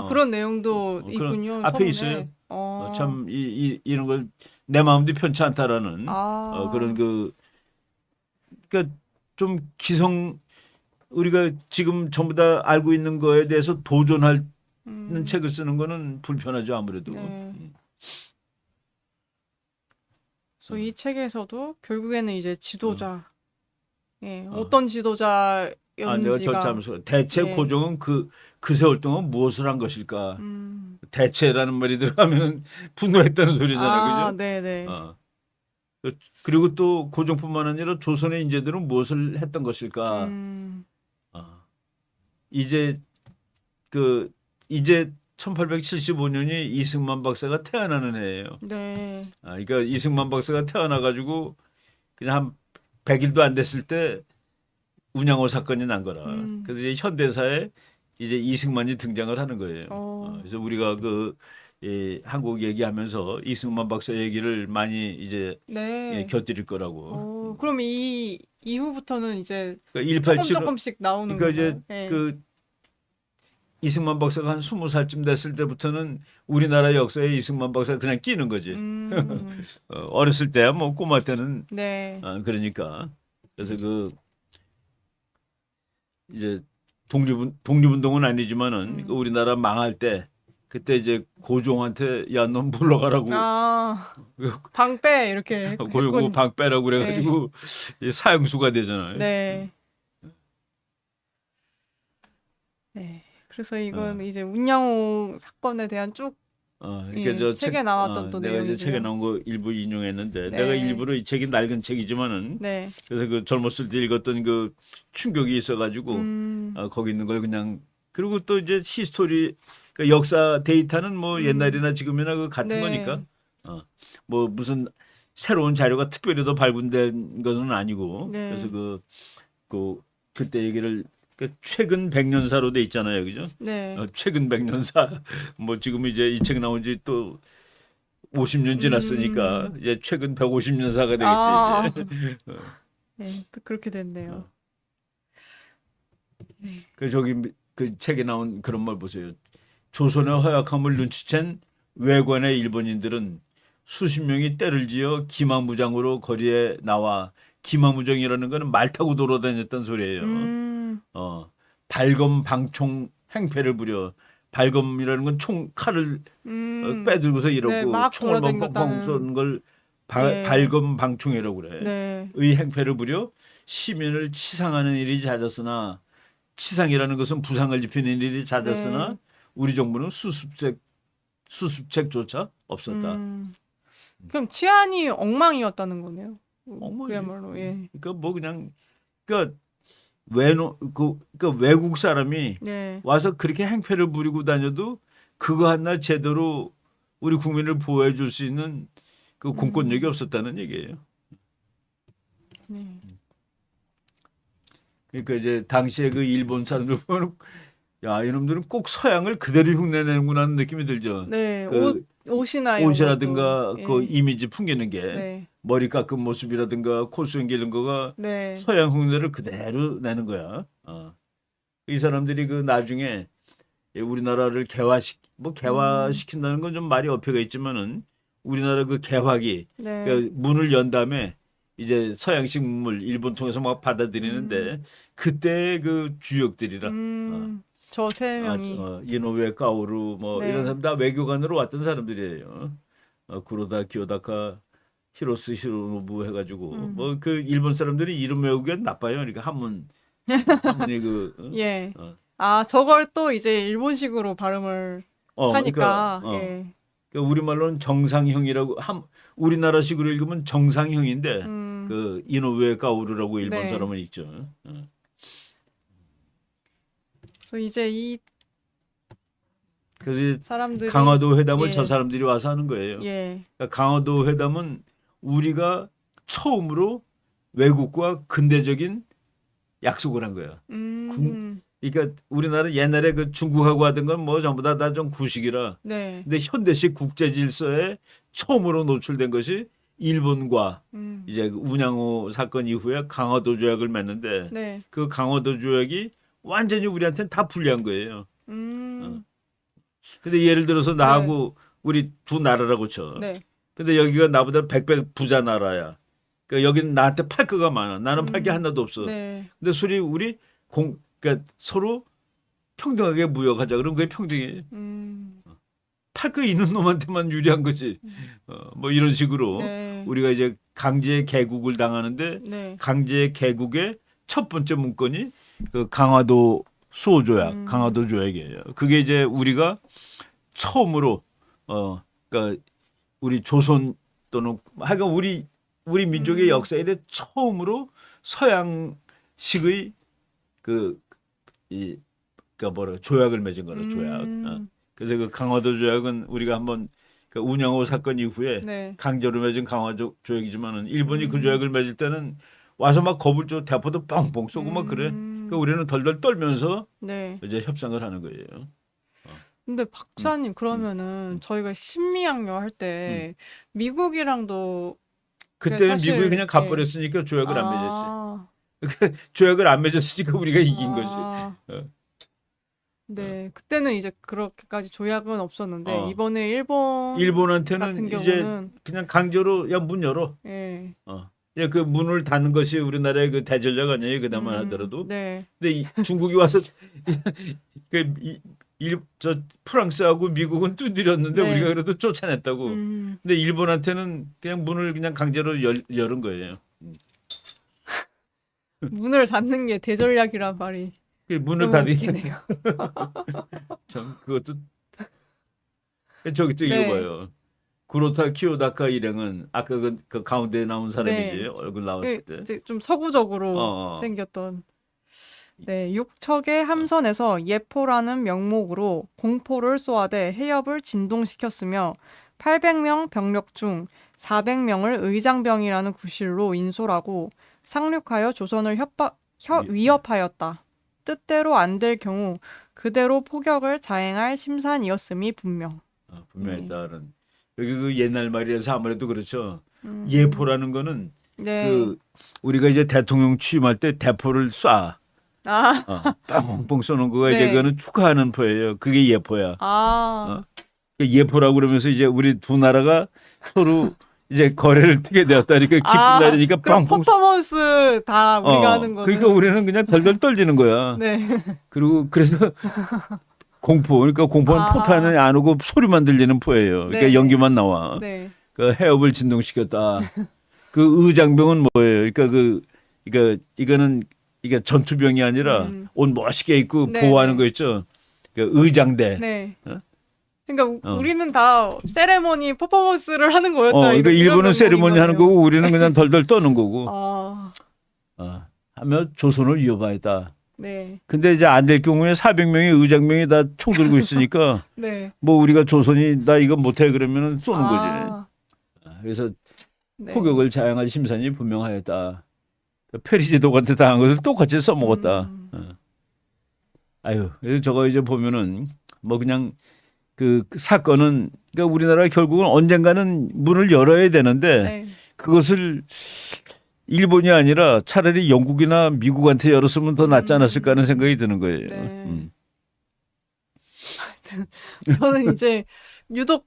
그런 내용도 그런 있군요. 앞에 서문에. 있어요. 참 이런 걸 내 마음도 편치 않다라는 그런 그러니까 좀 우리가 지금 전부 다 알고 있는 거에 대해서 도전하는 책을 쓰는 거는 불편하죠 아무래도. 네. 그래서 이 책에서도 결국에는 이제 지도자, 어떤 내가 지도자였는지가. 잘못해서 대체 예. 고종은 그 세월 동안 무엇을 한 것일까? 대체라는 말이 들어가면 분노했다는 소리잖아요, 그죠? 네네. 그리고 또 고종뿐만 아니라 조선의 인재들은 무엇을 했던 것일까? 이제 1875년이 이승만 박사가 태어나는 해예요. 네. 그러니까 이승만 박사가 태어나가지고 그냥 한 100일도 안 됐을 때 운양호 사건이 난 거라. 그래서 이제 현대사에 이제 이승만이 등장을 하는 거예요. 그래서 우리가 한국 얘기하면서 이승만 박사 얘기를 많이 이제 네. 곁들일 거라고. 그럼 이 이후부터는 이제 그러니까 조금씩 나오는 그러니까 이제 건가요? 그 이승만 박사가 한 20살쯤 됐을 때부터는 우리나라 역사에 이승만 박사가 그냥 끼는 거지. 어렸을 때야 뭐 꼬마 때는 네. 그러니까 그래서 이제 독립운동은 아니지만은 우리나라 망할 때 그때 이제 고종한테 야 넌 물러가라고 방빼 이렇게 고종 방 빼라고 그래가지고 사형수가 되잖아요. 네. 네. 그래서 이건 이제 운양호 사건에 대한 쭉 그러니까 책에 나왔던 또 내가 내용이고요. 이제 책에 나온 거 일부 인용했는데 네. 내가 일부러 이 책이 낡은 책이지만은 네. 그래서 그 젊었을 때 읽었던 그 충격이 있어가지고 거기 있는 걸 그냥 그리고 또 이제 히스토리 그러니까 역사 데이터는 뭐 옛날이나 지금이나 그 같은 네. 거니까 뭐 무슨 새로운 자료가 특별히 더 발굴된 것은 아니고 네. 그래서 그때 얘기를 최근 100년사로 돼 있잖아요, 그죠? 네. 최근 100년사 뭐 지금 이제 이 책 나온 지 또 50년 지났으니까 이제 최근 150년사가 되겠지. 네, 그렇게 됐네요. 저기 그 책에 나온 그런 말 보세요. 조선의 허약함을 눈치챈 외관의 일본인들은 수십 명이 때를 지어 기마무장으로 거리에 나와 기마무장이라는 거는 말 타고 돌아다녔던 소리예요. 발검방총 행패를 부려 발검이라는 건 칼을 빼들고서 이러고 막 총을 돌아다녔다는. 뻥뻥 쏘는 걸 네. 발검방총이라고 그래. 네. 의 행패를 부려 시민을 치상하는 일이 잦았으나 치상이라는 것은 부상을 입히는 일이 잦았으나 네. 우리 정부는 수습책조차 없었다. 그럼 치안이 엉망이었다는 거네요. 그야말로 예. 그러니까 뭐 그냥 그러니까 그러니까 외국 사람이 네. 와서 그렇게 행패를 부리고 다녀도 그거 하나 제대로 우리 국민을 보호해 줄 수 있는 그 공권력이 없었다는 얘기예요. 네. 그러니까 이제 당시에 그 일본 사람들 보면 야 이놈들은 꼭 서양을 그대로 흉내내는구나 하는 느낌이 들죠. 네. 그 옷이나 이런 옷이라든가 것도. 그 예. 이미지 풍기는 게 네. 머리 깎은 모습이라든가 콧수염 기른 거가 네. 서양 흉내를 그대로 내는 거야. 이 사람들이 그 나중에 우리나라를 개화시킨다는 건 좀 말이 어폐가 있지만은 우리나라 그 개화기 네. 그 문을 연 다음에 이제 서양식 문물 일본 통해서 막 받아들이는데 그때 그 주역들이라 저 세 명이. 이노우에 까오루 뭐 네. 이런 사람 다 외교관으로 왔던 사람들이에요. 구로다 기요다카 히로스 히로노부 해가지고 뭐 그 일본 사람들이 이름 외우기가 나빠요. 그러니까 한문이 그 예. 저걸 또 이제 일본식으로 발음을 하니까. 그러니까, 예. 그러니까 우리말로는 정상형이라고 우리나라식으로 읽으면 정상형인데 그 이노우에 까오루라고 일본 네. 사람은 있죠. 그래서 이제 이 그래서 사람들이 강화도 회담을 예. 저 사람들이 와서 하는 거예요. 예. 그러니까 강화도 회담은 우리가 처음으로 외국과 근대적인 약속을 한 거야. 그러니까 우리나라 옛날에 그 중국하고 하던 건 뭐 전부 다 좀 구식이라. 네. 근데 현대식 국제 질서에 처음으로 노출된 것이 일본과 이제 그 운양호 사건 이후에 강화도 조약을 맺는데 네. 그 강화도 조약이 완전히 우리한테는 다 불리한 거예요. 근데 예를 들어서 나하고 우리 두 나라라고 쳐. 네. 근데 여기가 나보다 100배 부자 나라야. 그러니까 여기는 나한테 팔 거가 많아. 나는 팔 게 하나도 없어. 네. 근데 우리 그러니까 서로 평등하게 무역하자. 그럼 그게 평등해. 팔 거 있는 놈한테만 유리한 거지. 뭐 이런 식으로 네. 우리가 이제 강제 개국을 당하는데 네. 강제 개국의 첫 번째 문건이 그 강화도 수호조약, 강화도 조약이에요. 그게 이제 우리가 처음으로 그러니까 우리 조선 또는 하여간 우리 민족의 역사 이래 처음으로 서양식의 그러니까 조약을 맺은 거라 조약. 그래서 그 강화도 조약은 우리가 한번 그 운양호 사건 이후에 네. 강제로 맺은 강화도 조약이지만은 일본이 그 조약을 맺을 때는 와서 막 겁을 줘 대포도 뻥뻥 쏘고 막 그래. 그 우리는 덜덜 떨면서 네. 이제 협상을 하는 거예요. 근데 박사님 그러면은 저희가 신미양요 할 때 미국이랑도 그때는 사실, 미국이 그냥 예. 가버렸으니까 조약을 안 맺었지. 아, 조약을 안 맺었으니까 우리가 이긴 거지. 아. 어. 네, 그때는 이제 그렇게까지 조약은 없었는데 이번에 일본한테는 같은 이제 경우는 그냥 강제로 야 문 열어. 예. 예, 그 문을 닫는 것이 우리나라의 그 대전략 아니에요. 그나마 하더라도. 네. 근데 중국이 와서 저 프랑스하고 미국은 두드렸는데 네. 우리가 그래도 쫓아냈다고. 근데 일본한테는 그냥 문을 그냥 강제로 열은 거예요. 문을 닫는 게 대전략이란 말이 그 문을 너무 닫으니 웃기네요. 참 그것도 저기 또 네. 읽어봐요. 구로타 키요다카 일행은 아까 그 가운데 나온 사람이지 네. 얼굴 나왔을 때. 이제 좀 서구적으로 어. 생겼던. 네, 6척의 함선에서 예포라는 명목으로 공포를 쏘아대 해협을 진동시켰으며 800명 병력 중 400명을 의장병이라는 구실로 인솔하고 상륙하여 조선을 위협하였다. 뜻대로 안 될 경우 그대로 포격을 자행할 심산이었음이 분명. 분명히 다른 여기 그 옛날 말이라서 아무래도 그렇죠. 예포라는 거는 네. 그 우리가 이제 대통령 취임할 때 대포를 쏴. 뻥뻥 쏘는 거가 이제 네. 그거는 축하하는 포예요. 그게 예포야. 예포라고 그러면서 이제 우리 두 나라가 서로 이제 거래를 뜨게 되었다니까 기쁜 날이니까 그럼 뻥뻥. 퍼포먼스 다 우리가 하는 거는. 그러니까 우리는 그냥 덜덜 떨리는 거야. 네. 그리고 그래서 그러니까 공포는 포탄이 안 오고 소리만 들리는 포예요. 그러니까 네. 연기만 나와. 네. 그 해협을 진동시켰다. 그 의장병은 뭐예요? 그러니까 이거는 이게 전투병이 아니라 옷 멋있게 입고 네, 보호하는 네. 거 있죠. 그 의장대. 네. 그러니까 어. 우리는 다 세레머니 퍼포먼스를 하는 거였다. 그러니까 이런 일본은 세리머니 명목인 하는 거네요. 거고 우리는 그냥 덜덜 떠는 거고. 아, 하면 조선을 위협하였다. 네, 근데 이제 안 될 경우에 400명의 의장명이 다 총 들고 있으니까 네. 뭐 우리가 조선이 나 이거 못해 그러면은 쏘는 거지. 아, 그래서 네. 포격을 자행할 심산이 분명하였다. 페리지독한테 당한 것을 똑같이 써먹었다. 아유, 그래서 저거 이제 보면은 뭐 그냥 그 사건은 그러니까 우리나라가 결국은 언젠가는 문을 열어야 되는데 네. 그것을 일본이 아니라 차라리 영국이나 미국한테 열었으면 더 낫지 않았을까 하는 생각이 드는 거예요. 네. 저는 이제 유독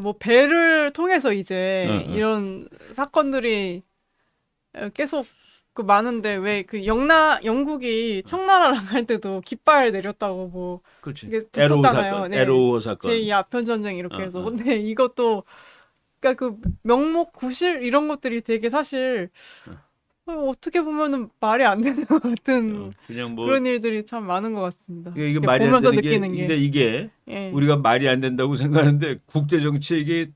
뭐 배를 통해서 이제 이런 사건들이 계속 많은데 왜 영국이 청나라랑 할 때도 깃발 내렸다고 뭐 그렇지. 이게 에로우 붙었잖아요. 사건, 네. 에로우 사건. 제2아편전쟁 이렇게 해서. 근데 이것도 그러니까 그 명목 구실 이런 것들이 되게 사실 어떻게 보면은 말이 안 되는 것 같은 그냥 뭐 그런 일들이 참 많은 것 같습니다. 이게 이렇게 말이 안 보면서 되는 게 느끼는 근데 이게 예. 우리가 말이 안 된다고 생각하는데 국제 정치에 이게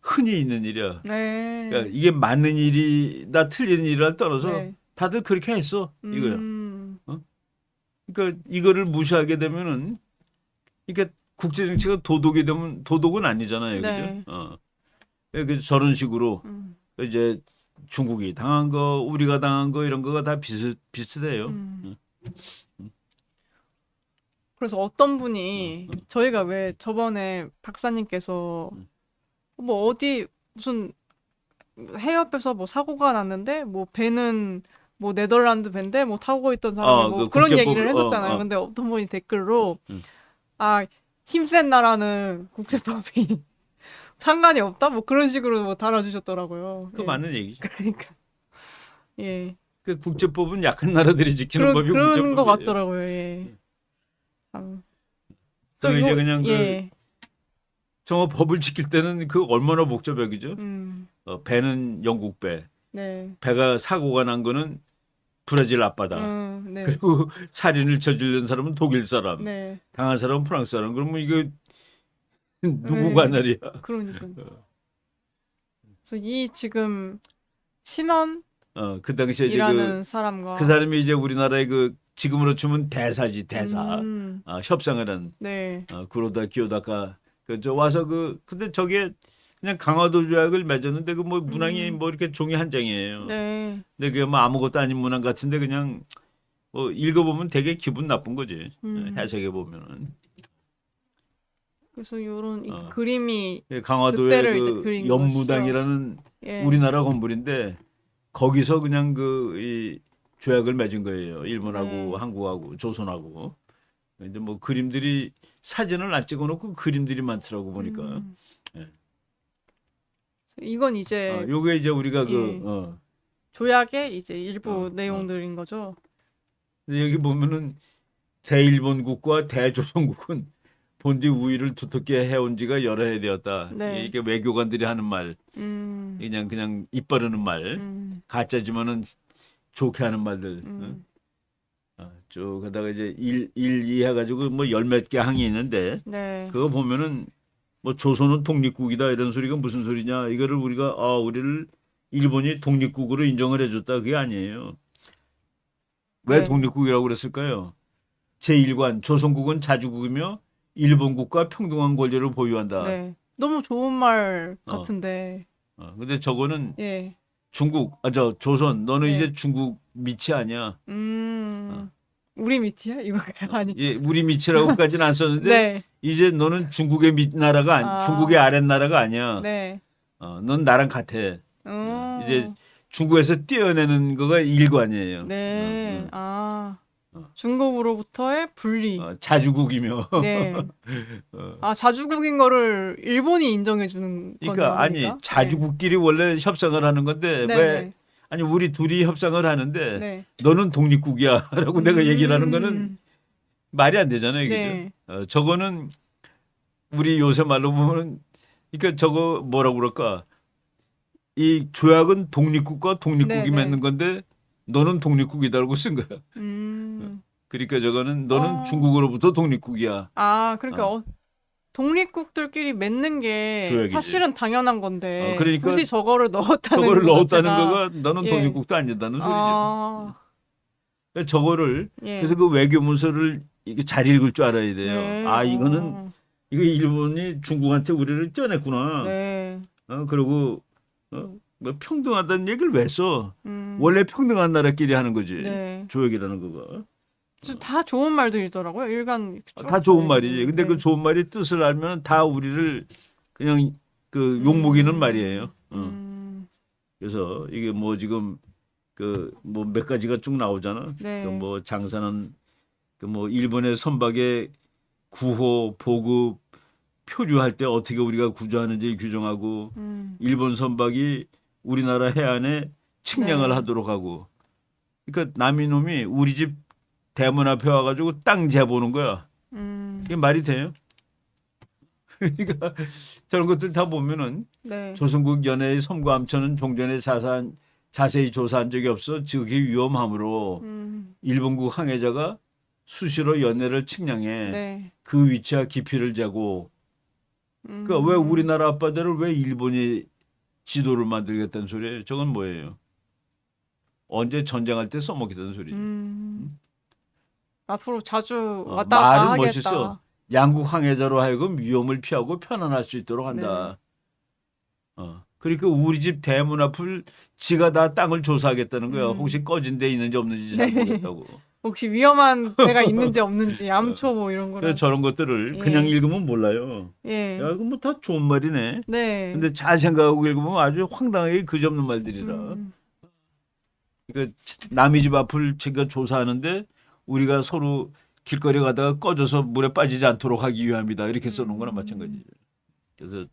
흔히 있는 일이야. 네. 그러니까 이게 맞는 일이나 틀린 일이라 떠나서 네. 다들 그렇게 했어 이거야. 음, 그러니까 이거를 무시하게 되면은 이게 국제 정치가 도덕이 되면 도덕은 아니잖아요, 네. 그죠? 그래서 저런 식으로 이제 중국이 당한 거, 우리가 당한 거 이런 거가 다 비슷해요. 그래서 어떤 분이 저희가 왜 저번에 박사님께서 뭐 어디 무슨 해협에서 뭐 사고가 났는데 뭐 배는 뭐 네덜란드 배인데 뭐 타고 있던 사람이 뭐 그 그런 국제법, 얘기를 했었잖아요. 근데 어떤 분이 댓글로 아 힘센 나라는 국제법이 상관이 없다 뭐 그런 식으로 뭐 달아주셨더라고요. 그 맞는 얘기죠. 그러니까 예 그 국제법은 약한 나라들이 지키는 법이 그런 국제법이에요. 것 같더라고요. 예. 참. 그래서 이제 요- 그냥 예. 정말 법을 지킬 때는 그 얼마나 복잡하기죠. 음, 배는 영국 배, 네. 배가 사고가 난 거는 브라질 앞바다. 네. 그리고 살인을 저지른 사람은 독일 사람, 네. 당한 사람은 프랑스 사람. 그러면 이거 누구 네. 관할이야? 그러니까. 그래서 이 지금 신원이라는 그 당시에 이제 사람과 그 사람이 이제 우리나라의 그 지금으로 치면 대사지 대사. 협상을 한 네. 구로다 기요다카 그저 와서 근데 저게 그냥 강화도 조약을 맺었는데 그 뭐 문항이 뭐 이렇게 종이 한 장이에요. 네. 근데 그게 뭐 아무것도 아닌 문항 같은데 그냥 뭐 읽어보면 되게 기분 나쁜 거지. 해석해 보면은. 그래서 요런 이 그림이 강화도의 그때를 이제 그 그린 연무당이라는 예. 우리나라 건물인데 거기서 그냥 이 조약을 맺은 거예요. 일본하고 네. 한국하고 조선하고. 근데 뭐 그림들이 사진을 안 찍어놓고 그림들이 많더라고 보니까. 이건 이제 요게 이제 우리가 예. 조약의 이제 일부 내용들인 거죠. 근데 여기 보면은 대일본국과 대조선국은 본디 우위를 두텁게 해온 지가 여러 해 되었다. 네. 이게 외교관들이 하는 말, 그냥 입 바르는 말, 가짜지만은 좋게 하는 말들. 쭉 하다가 이제 일 해가지고 뭐 열 몇 개 항이 있는데 네. 그거 보면은 뭐 조선은 독립국이다 이런 소리가 무슨 소리냐 이거를 우리가 우리를 일본이 독립국으로 인정을 해줬다 그게 아니에요. 왜 네. 독립국이라고 그랬을까요? 제1관 조선국은 자주국이며 일본국과 평등한 권리를 보유한다. 네. 너무 좋은 말 같은데. 근데 저거는 예. 중국 조선 너는 네. 이제 중국 밑이 아니야. 우리 밑이야? 이거 아니. 예, 우리 밑이라고까지는 안 썼는데 네. 이제 너는 중국의 밑 나라가 중국의 아랫 나라가 아니야. 네. 넌 나랑 같아. 이제 중국에서 떼어내는 거가 일관이에요. 네. 중국으로부터의 분리. 자주국이며. 네. 자주국인 거를 일본이 인정해 주는 건 그러니까 아닙니까? 아니 자주국끼리 원래 협상을 하는 건데 네. 왜 아니 우리 둘이 협상을 하는데 네. 너는 독립국이야라고 내가 얘기를 하는 거는 말이 안 되잖아요, 그죠? 네. 저거는 우리 요새 말로 보면 그러니까 저거 뭐라고 그럴까? 이 조약은 독립국과 독립국이 네, 네. 맺는 건데 너는 독립국이다라고 쓴 거야. 그러니까 저거는 너는 어. 중국으로부터 독립국이야. 아, 그러니까 독립국들끼리 맺는 게 조약이지. 사실은 당연한 건데 그러니까 굳이 저거를 넣었다는 저거를 것 넣었다는 자체가 거가 너는 예. 독립국도 안 된다는 소리죠. 아, 그러니까 저거를 예. 그래서 그 외교 문서를 이게 잘 읽을 줄 알아야 돼요. 네. 아 이거는 이거 일본이 중국한테 우리를 쪄냈구나. 네. 그리고 뭐 평등하다는 얘기를 왜 써? 음. 원래 평등한 나라끼리 하는 거지. 네. 조약이라는 거가. 다 좋은 말들이더라고요. 일간 쭉 다 좋은 보내는데. 말이지. 근데 네. 그 좋은 말이 뜻을 알면 다 우리를 그냥 그 욕먹이는 말이에요. 그래서 이게 뭐 지금 그 뭐 몇 가지가 쭉 나오잖아. 네. 그 뭐 장사는 그 뭐 일본의 선박의 구호, 보급, 표류할 때 어떻게 우리가 구조하는지 규정하고 일본 선박이 우리나라 해안에 측량을 네. 하도록 하고. 그러니까 남이놈이 우리 집 대문 앞에 와가지고 땅 재보는 거야. 이게 말이 돼요? 그러니까 저런 것들 다 보면은 네. 조선국 연해의 섬과 암천은 종전에 자세히 조사한 적이 없어 지극히 위험하므로 일본국 항해자가 수시로 연해를 측량해 네. 그 위치와 깊이를 재고 그러니까 왜 우리나라 아빠들을 왜 일본이 지도를 만들겠다는 소리예요? 저건 뭐예요? 언제 전쟁할 때 써먹겠다는 소리죠. 앞으로 자주 왔다 갔다 말은 하겠다. 멋있어. 양국 항해자로 하여금 위험을 피하고 편안할 수 있도록 한다. 그러니까 우리 집 대문 앞을 지가 다 땅을 조사하겠다는 거야. 혹시 꺼진 데 있는지 없는지 잘 네. 보겠다고. 혹시 위험한 데가 있는지 없는지 암초 뭐 이런 거를. 그래서 저런 것들을 예. 그냥 읽으면 몰라요. 예. 야, 이거 뭐 다 좋은 말이네. 네. 근데 잘 생각하고 읽으면 아주 황당하게 그지없는 말들이라. 그러니까 남의 집 앞을 제가 조사하는데 우리가 서로 길거리 가다가 꺼져서 물에 빠지지 않도록 하기 위함이다. 이렇게 써놓은 거나 마찬가지죠. 그래서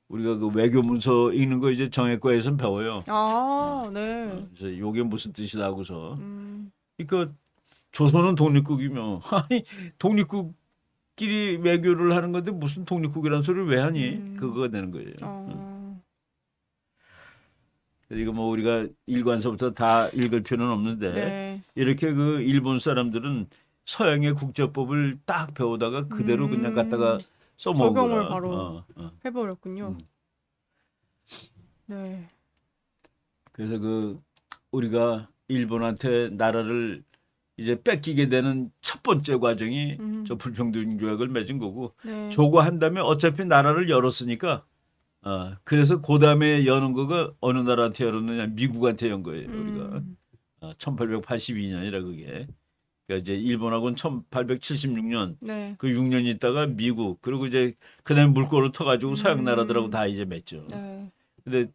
우리가 그 외교 문서 읽는 거 이제 정외과에서는 배워요. 아, 네. 그래서 이게 무슨 뜻이다 하고서. 그러니까 조선은 독립국이며 아니 독립국끼리 외교를 하는 건데 무슨 독립국이라는 소리를 왜 하니? 그거가 되는 거예요. 이거 뭐 우리가 일관서부터 다 읽을 필요는 없는데 네. 이렇게 그 일본 사람들은 서양의 국제법을 딱 배우다가 그대로 그냥 갖다가 써먹은 적용을 거라. 바로 해버렸군요. 네. 그래서 그 우리가 일본한테 나라를 이제 뺏기게 되는 첫 번째 과정이 저 불평등 조약을 맺은 거고 네. 저거 한 다음에 어차피 나라를 열었으니까 그래서 그 다음에 여는 거가 어느 나라한테 열었느냐 미국한테 연 거예요 우리가 1882년이라 그게 그러니까 이제 일본하고는 1876년 네. 그 6년 있다가 미국 그리고 이제 그다음에 물꼬를 터가지고 서양 나라들하고 다 이제 맺죠. 네. 근데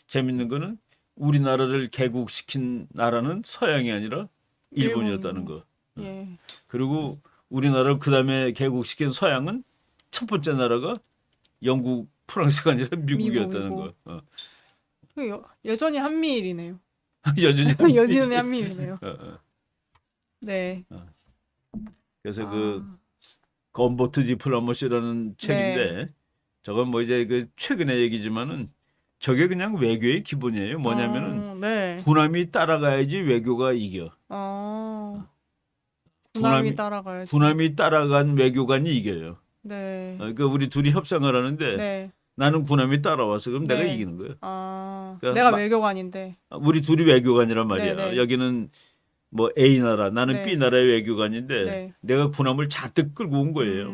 재밌는 거는 우리나라를 개국시킨 나라는 서양이 아니라 일본이었다는 거. 예. 그리고 우리나라를 그다음에 개국시킨 서양은 첫 번째 나라가 영국, 프랑스가 아니라 미국이었다는 미국이고. 거. 그 여전히 한미일이네요. 여전히 여전히 한미일이네요. 네. 그래서 그 건보트 디플로머시라는 책인데 저건 뭐 이제 그 최근의 얘기지만은 저게 그냥 외교의 기본이에요. 뭐냐면은 네. 군함이 따라가야지 외교가 이겨. 군함이 따라가야지. 군함이 따라간 외교관이 이겨요. 네. 그러니까 우리 둘이 협상을 하는데 네. 나는 군함이 따라와서 그럼 내가 네. 이기는 거예요. 그러니까 내가 외교관인데. 우리 둘이 외교관이란 말이야. 네, 네. 여기는 뭐 A 나라, 나는 네. B 나라의 외교관인데 네. 내가 군함을 잔뜩 끌고 온 거예요.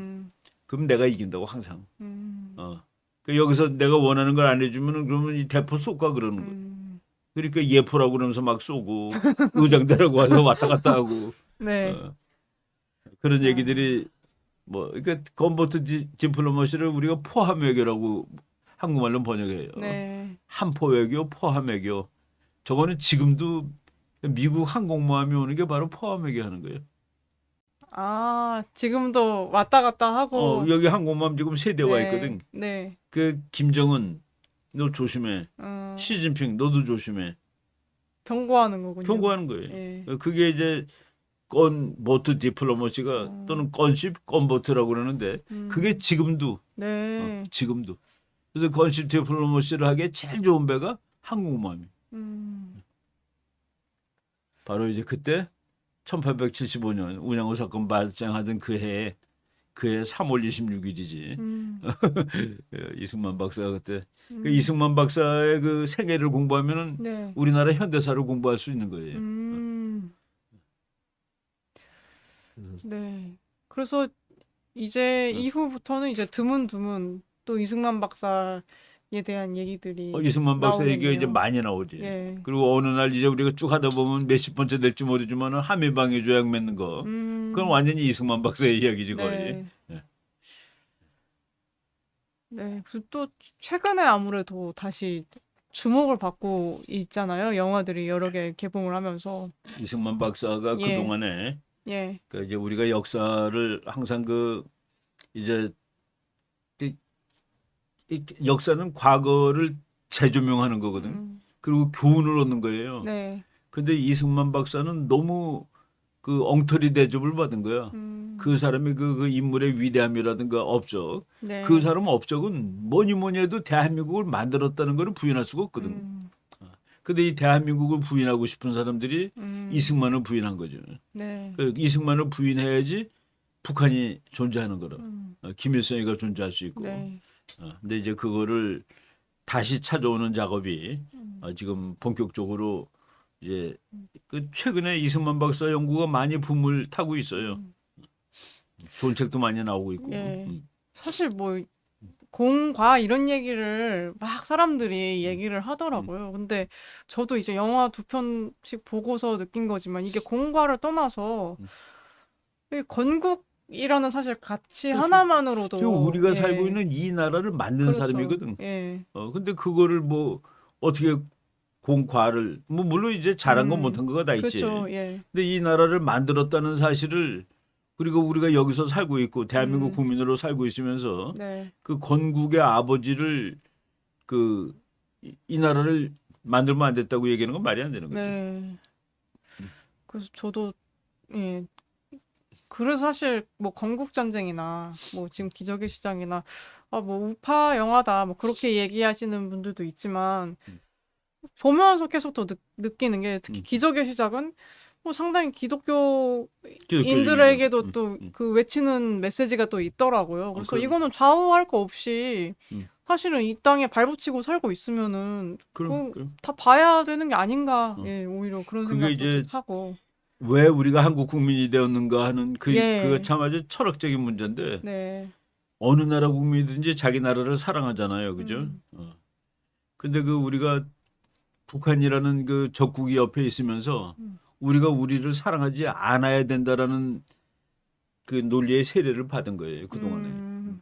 그럼 내가 이긴다고 항상. 그 여기서 내가 원하는 걸 안 해주면은 그러면 이 대포 쏘까 그러는 거예요. 그러니까 예포라고 그러면서 막 쏘고 의장대라고 와서 왔다 갔다 하고 네. 그런 얘기들이 뭐 그러니까 건보트 디플로머시를 우리가 포함 외교라고 한국말로 번역해요. 네. 한포 외교, 포함 외교. 저거는 지금도 미국 항공모함이 오는 게 바로 포함 외교하는 거예요. 지금도 왔다 갔다 하고. 여기 항공모함 지금 세 대 와 있거든. 네. 그 김정은 너 조심해. 시진핑 너도 조심해. 경고하는 거군요. 경고하는 거예요. 예. 그게 이제 건보트 디플로머시가 또는 건십 건보트라고 그러는데 그게 지금도 네. 지금도 그래서 건십 디플로머시를 하기에 제일 좋은 배가 항공모함이에요. 바로 이제 그때 1875년 운양호 사건 발생하던 그해 3월 26일이지. 이승만 박사가 그때 그 이승만 박사의 그 생애를 공부하면은 네. 우리나라 현대사를 공부할 수 있는 거예요. 네. 그래서 이제 응. 이후부터는 이제 드문드문 또 이승만 박사에 대한 얘기들이 이승만 박사 얘기가 이제 나오겠네요. 많이 나오지. 예. 그리고 어느 날 이제 우리가 쭉 하다 보면 몇십 번째 될지 모르지만은 한미방위 조약 맺는 거. 그건 완전히 이승만 박사의 이야기지 거의. 네. 예. 네. 그리고 또 최근에 아무래도 다시 주목을 받고 있잖아요. 영화들이 여러 개 개봉을 하면서. 이승만 박사가 예. 그동안에 예. 그 이제 우리가 역사를 항상 그 이제 이 역사는 과거를 재조명하는 거거든. 그리고 교훈을 얻는 거예요. 네. 근데 이승만 박사는 너무 그 엉터리 대접을 받은 거야. 그 사람의 그 인물의 위대함이라든가 업적. 네. 그 사람 업적은 뭐니 해도 대한민국을 만들었다는 걸 부인할 수가 없거든. 근데 이 대한민국을 부인하고 싶은 사람들이 이승만을 부인한 거죠. 네. 그 이승만을 부인해야지 북한이 존재하는 거라. 김일성이가 존재할 수 있고. 네. 근데 이제 그거를 다시 찾아오는 작업이 지금 본격적으로 이제 그 최근에 이승만 박사 연구가 많이 붐을 타고 있어요. 좋은 책도 많이 나오고 있고. 예. 사실 뭐 공과 이런 얘기를 막 사람들이 얘기를 하더라고요. 근데 저도 이제 영화 2편씩 보고서 느낀 거지만 이게 공과를 떠나서 이 건국이라는 사실 가치 그렇죠. 하나만으로도 지금 우리가 예. 살고 있는 이 나라를 만든 그렇죠. 사람이거든. 예. 근데 그거를 뭐 어떻게 공과를 뭐 물론 이제 잘한 건 못한 거가 다 있지. 그렇죠. 예. 근데 이 나라를 만들었다는 사실을 그리고 우리가 여기서 살고 있고 대한민국 국민으로 살고 있으면서 네. 그 건국의 아버지를 그 이 나라를 만들면 안 됐다고 얘기하는 건 말이 안 되는 거죠. 네. 그래서 저도 예. 그래서 사실 뭐 건국 전쟁이나 뭐 지금 기적의 시장이나 뭐 우파 영화다 뭐 그렇게 얘기하시는 분들도 있지만 보면서 계속 더 느끼는 게 특히 기적의 시작은 뭐 상당히 기독교인들에게도 또 그 외치는 메시지가 또 있더라고요. 그래서 그럼. 이거는 좌우할 거 없이 사실은 이 땅에 발붙이고 살고 있으면은 그럼. 다 봐야 되는 게 아닌가. 예, 오히려 그런 그게 생각도 이제 하고. 왜 우리가 한국 국민이 되었는가 하는 예. 그거 참 아주 철학적인 문제인데 네. 어느 나라 국민이든지 자기 나라를 사랑하잖아요, 그죠? 근데 그 우리가 북한이라는 그 적국이 옆에 있으면서 우리가 우리를 사랑하지 않아야 된다라는 그 논리의 세례를 받은 거예요, 그동안에.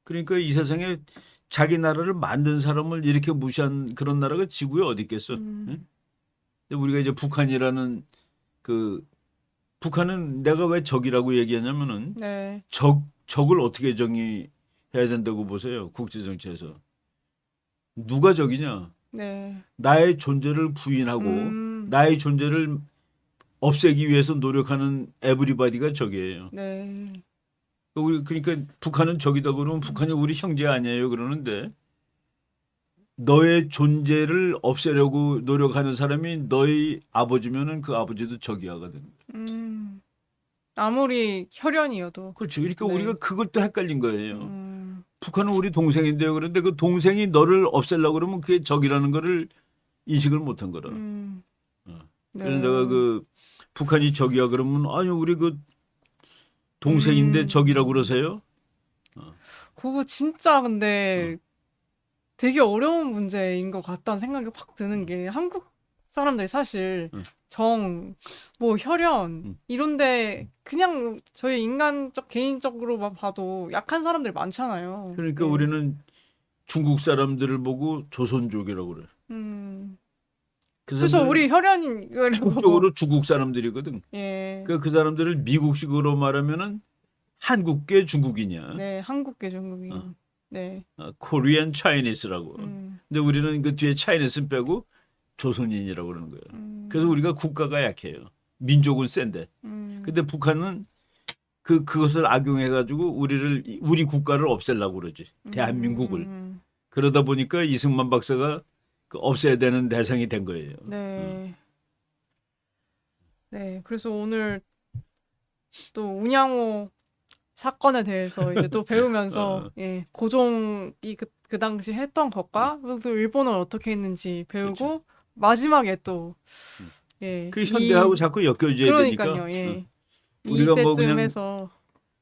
그러니까 이 세상에 자기 나라를 만든 사람을 이렇게 무시한 그런 나라가 지구에 어디 있겠어? 응? 근데 우리가 이제 북한이라는 그 북한은 내가 왜 적이라고 얘기하냐면은 네. 적을 어떻게 정의해야 된다고 보세요, 국제 정치에서. 누가 적이냐? 네. 나의 존재를 부인하고 나의 존재를 없애기 위해서 노력하는 에브리바디가 적이에요. 네. 그러니까 북한은 적이다 그러면 북한이 우리 형제 아니에요 그러는데 너의 존재를 없애려고 노력하는 사람이 너의 아버지면은 그 아버지도 적이하거든. 아무리 혈연이어도. 그렇죠. 그러니까 네. 우리가 그것도 헷갈린 거예요. 북한은 우리 동생인데요. 그런데 그 동생이 너를 없애려고 그러면 그게 적이라는 거를 인식을 못한 거라. 그래서 내가 그 북한이 적이야 그러면 아니 우리 그 동생인데 적이라고 그러세요? 그거 진짜 근데 되게 어려운 문제인 것 같다는 생각이 확 드는 게 한국 사람들이 사실 뭐 혈연 이런데 그냥 저희 인간적 개인적으로만 봐도 약한 사람들 많잖아요. 그러니까 네. 우리는 중국 사람들을 보고 조선족이라고 그래. 그래서 사람들은 우리 혈연이라고. 국적으로 중국 사람들이거든. 예. 그 사람들을 미국식으로 말하면은 한국계 중국이냐. 네, 한국계 중국인. 네. 코리안 차이니스라고. 근데 우리는 그 뒤에 차이니스 빼고 조선인이라고 그러는 거예요. 그래서 우리가 국가가 약해요. 민족은 센데. 근데 북한은 그것을 악용해 가지고 우리 국가를 없애려고 그러지. 대한민국을. 그러다 보니까 이승만 박사가 그 없애야 되는 대상이 된 거예요. 네. 네, 그래서 오늘 또 운양호 사건에 대해서 이제 또 배우면서 어, 예, 고종이 그 당시 했던 것과 또 일본은 어떻게 했는지 배우고 그렇죠. 마지막에 또 음. 예, 그 현대하고 자꾸 엮여줘야 되니까 그러니까요. 예. 우리가 뭐 이때쯤 그냥 해서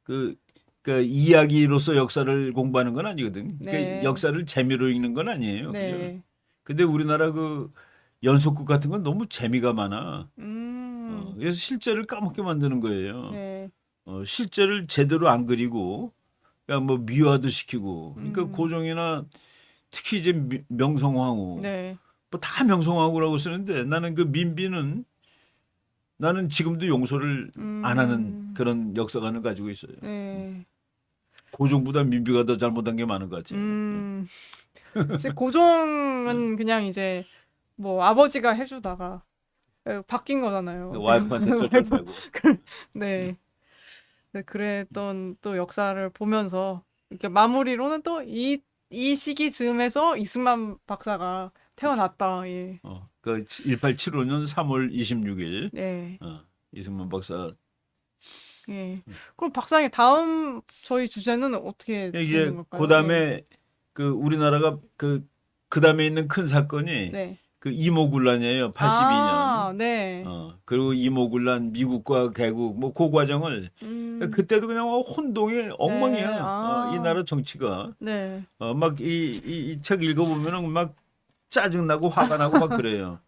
그, 그 이야기로서 역사를 공부하는 건 아니거든. 그러니까 네. 역사를 재미로 읽는 건 아니에요. 그죠? 네. 근데 우리나라 그 연속극 같은 건 너무 재미가 많아. 음. 그래서 실제를 까먹게 만드는 거예요. 네. 실제를 제대로 안 그리고 그냥 뭐 미화도 시키고. 그러니까 음. 고종이나 특히 이제 명성황후 네. 뭐 다 명성황후라고 쓰는데 나는 그 민비는 나는 지금도 용서를 안 하는 음. 그런 역사관을 가지고 있어요. 네. 고종보다 민비가 더 잘못한 게 많은 것 같아요. 음. 사실 고종은 그냥 이제 뭐 아버지가 해주다가 바뀐 거잖아요. 어떻게 와이프한테 보면 쩔쩔 매고. 네. 네, 그랬던 또 역사를 보면서 이렇게 마무리로는 또 이 시기 즈음에서 이승만 박사가 태어났다. 예. 그 1875년 3월 26일 네. 이승만 박사 예. 그럼 박사님 다음 저희 주제는 어떻게 이제 되는 걸까요? 그 다음에 그 우리나라가 그 다음에 있는 큰 사건이 네. 그 이모군란이에요. 82년. 아, 네. 그리고 이모군란 미국과 개국 뭐 그 과정을 음, 그때도 그냥 혼동의 네. 엉망이야. 이 아, 나라 정치가 네. 막 이 책 읽어보면은 막 짜증나고 화가 나고 막 그래요.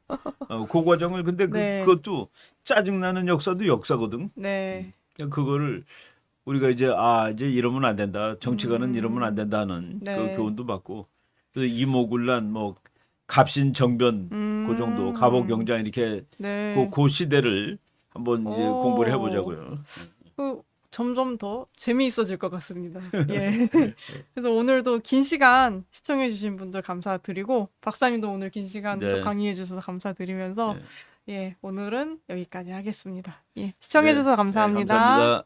그 과정을 근데 네. 그것도 짜증나는 역사도 역사거든. 네. 그냥 그거를 우리가 이제 이러면 안 된다. 정치가는 이러면 안 된다 하는 그 네. 교훈도 받고 그래서 이모군란 뭐 갑신정변 그 정도 갑오경장 이렇게 네. 그 시대를 한번 이제 공부를 오, 해보자고요. 점점 더 재미있어질 것 같습니다. 예. 그래서 오늘도 긴 시간 시청해주신 분들 감사드리고, 박사님도 오늘 긴 시간 또 네, 강의해주셔서 감사드리면서, 네, 예, 오늘은 여기까지 하겠습니다. 예, 네, 시청해주셔서 네, 감사합니다. 감사합니다.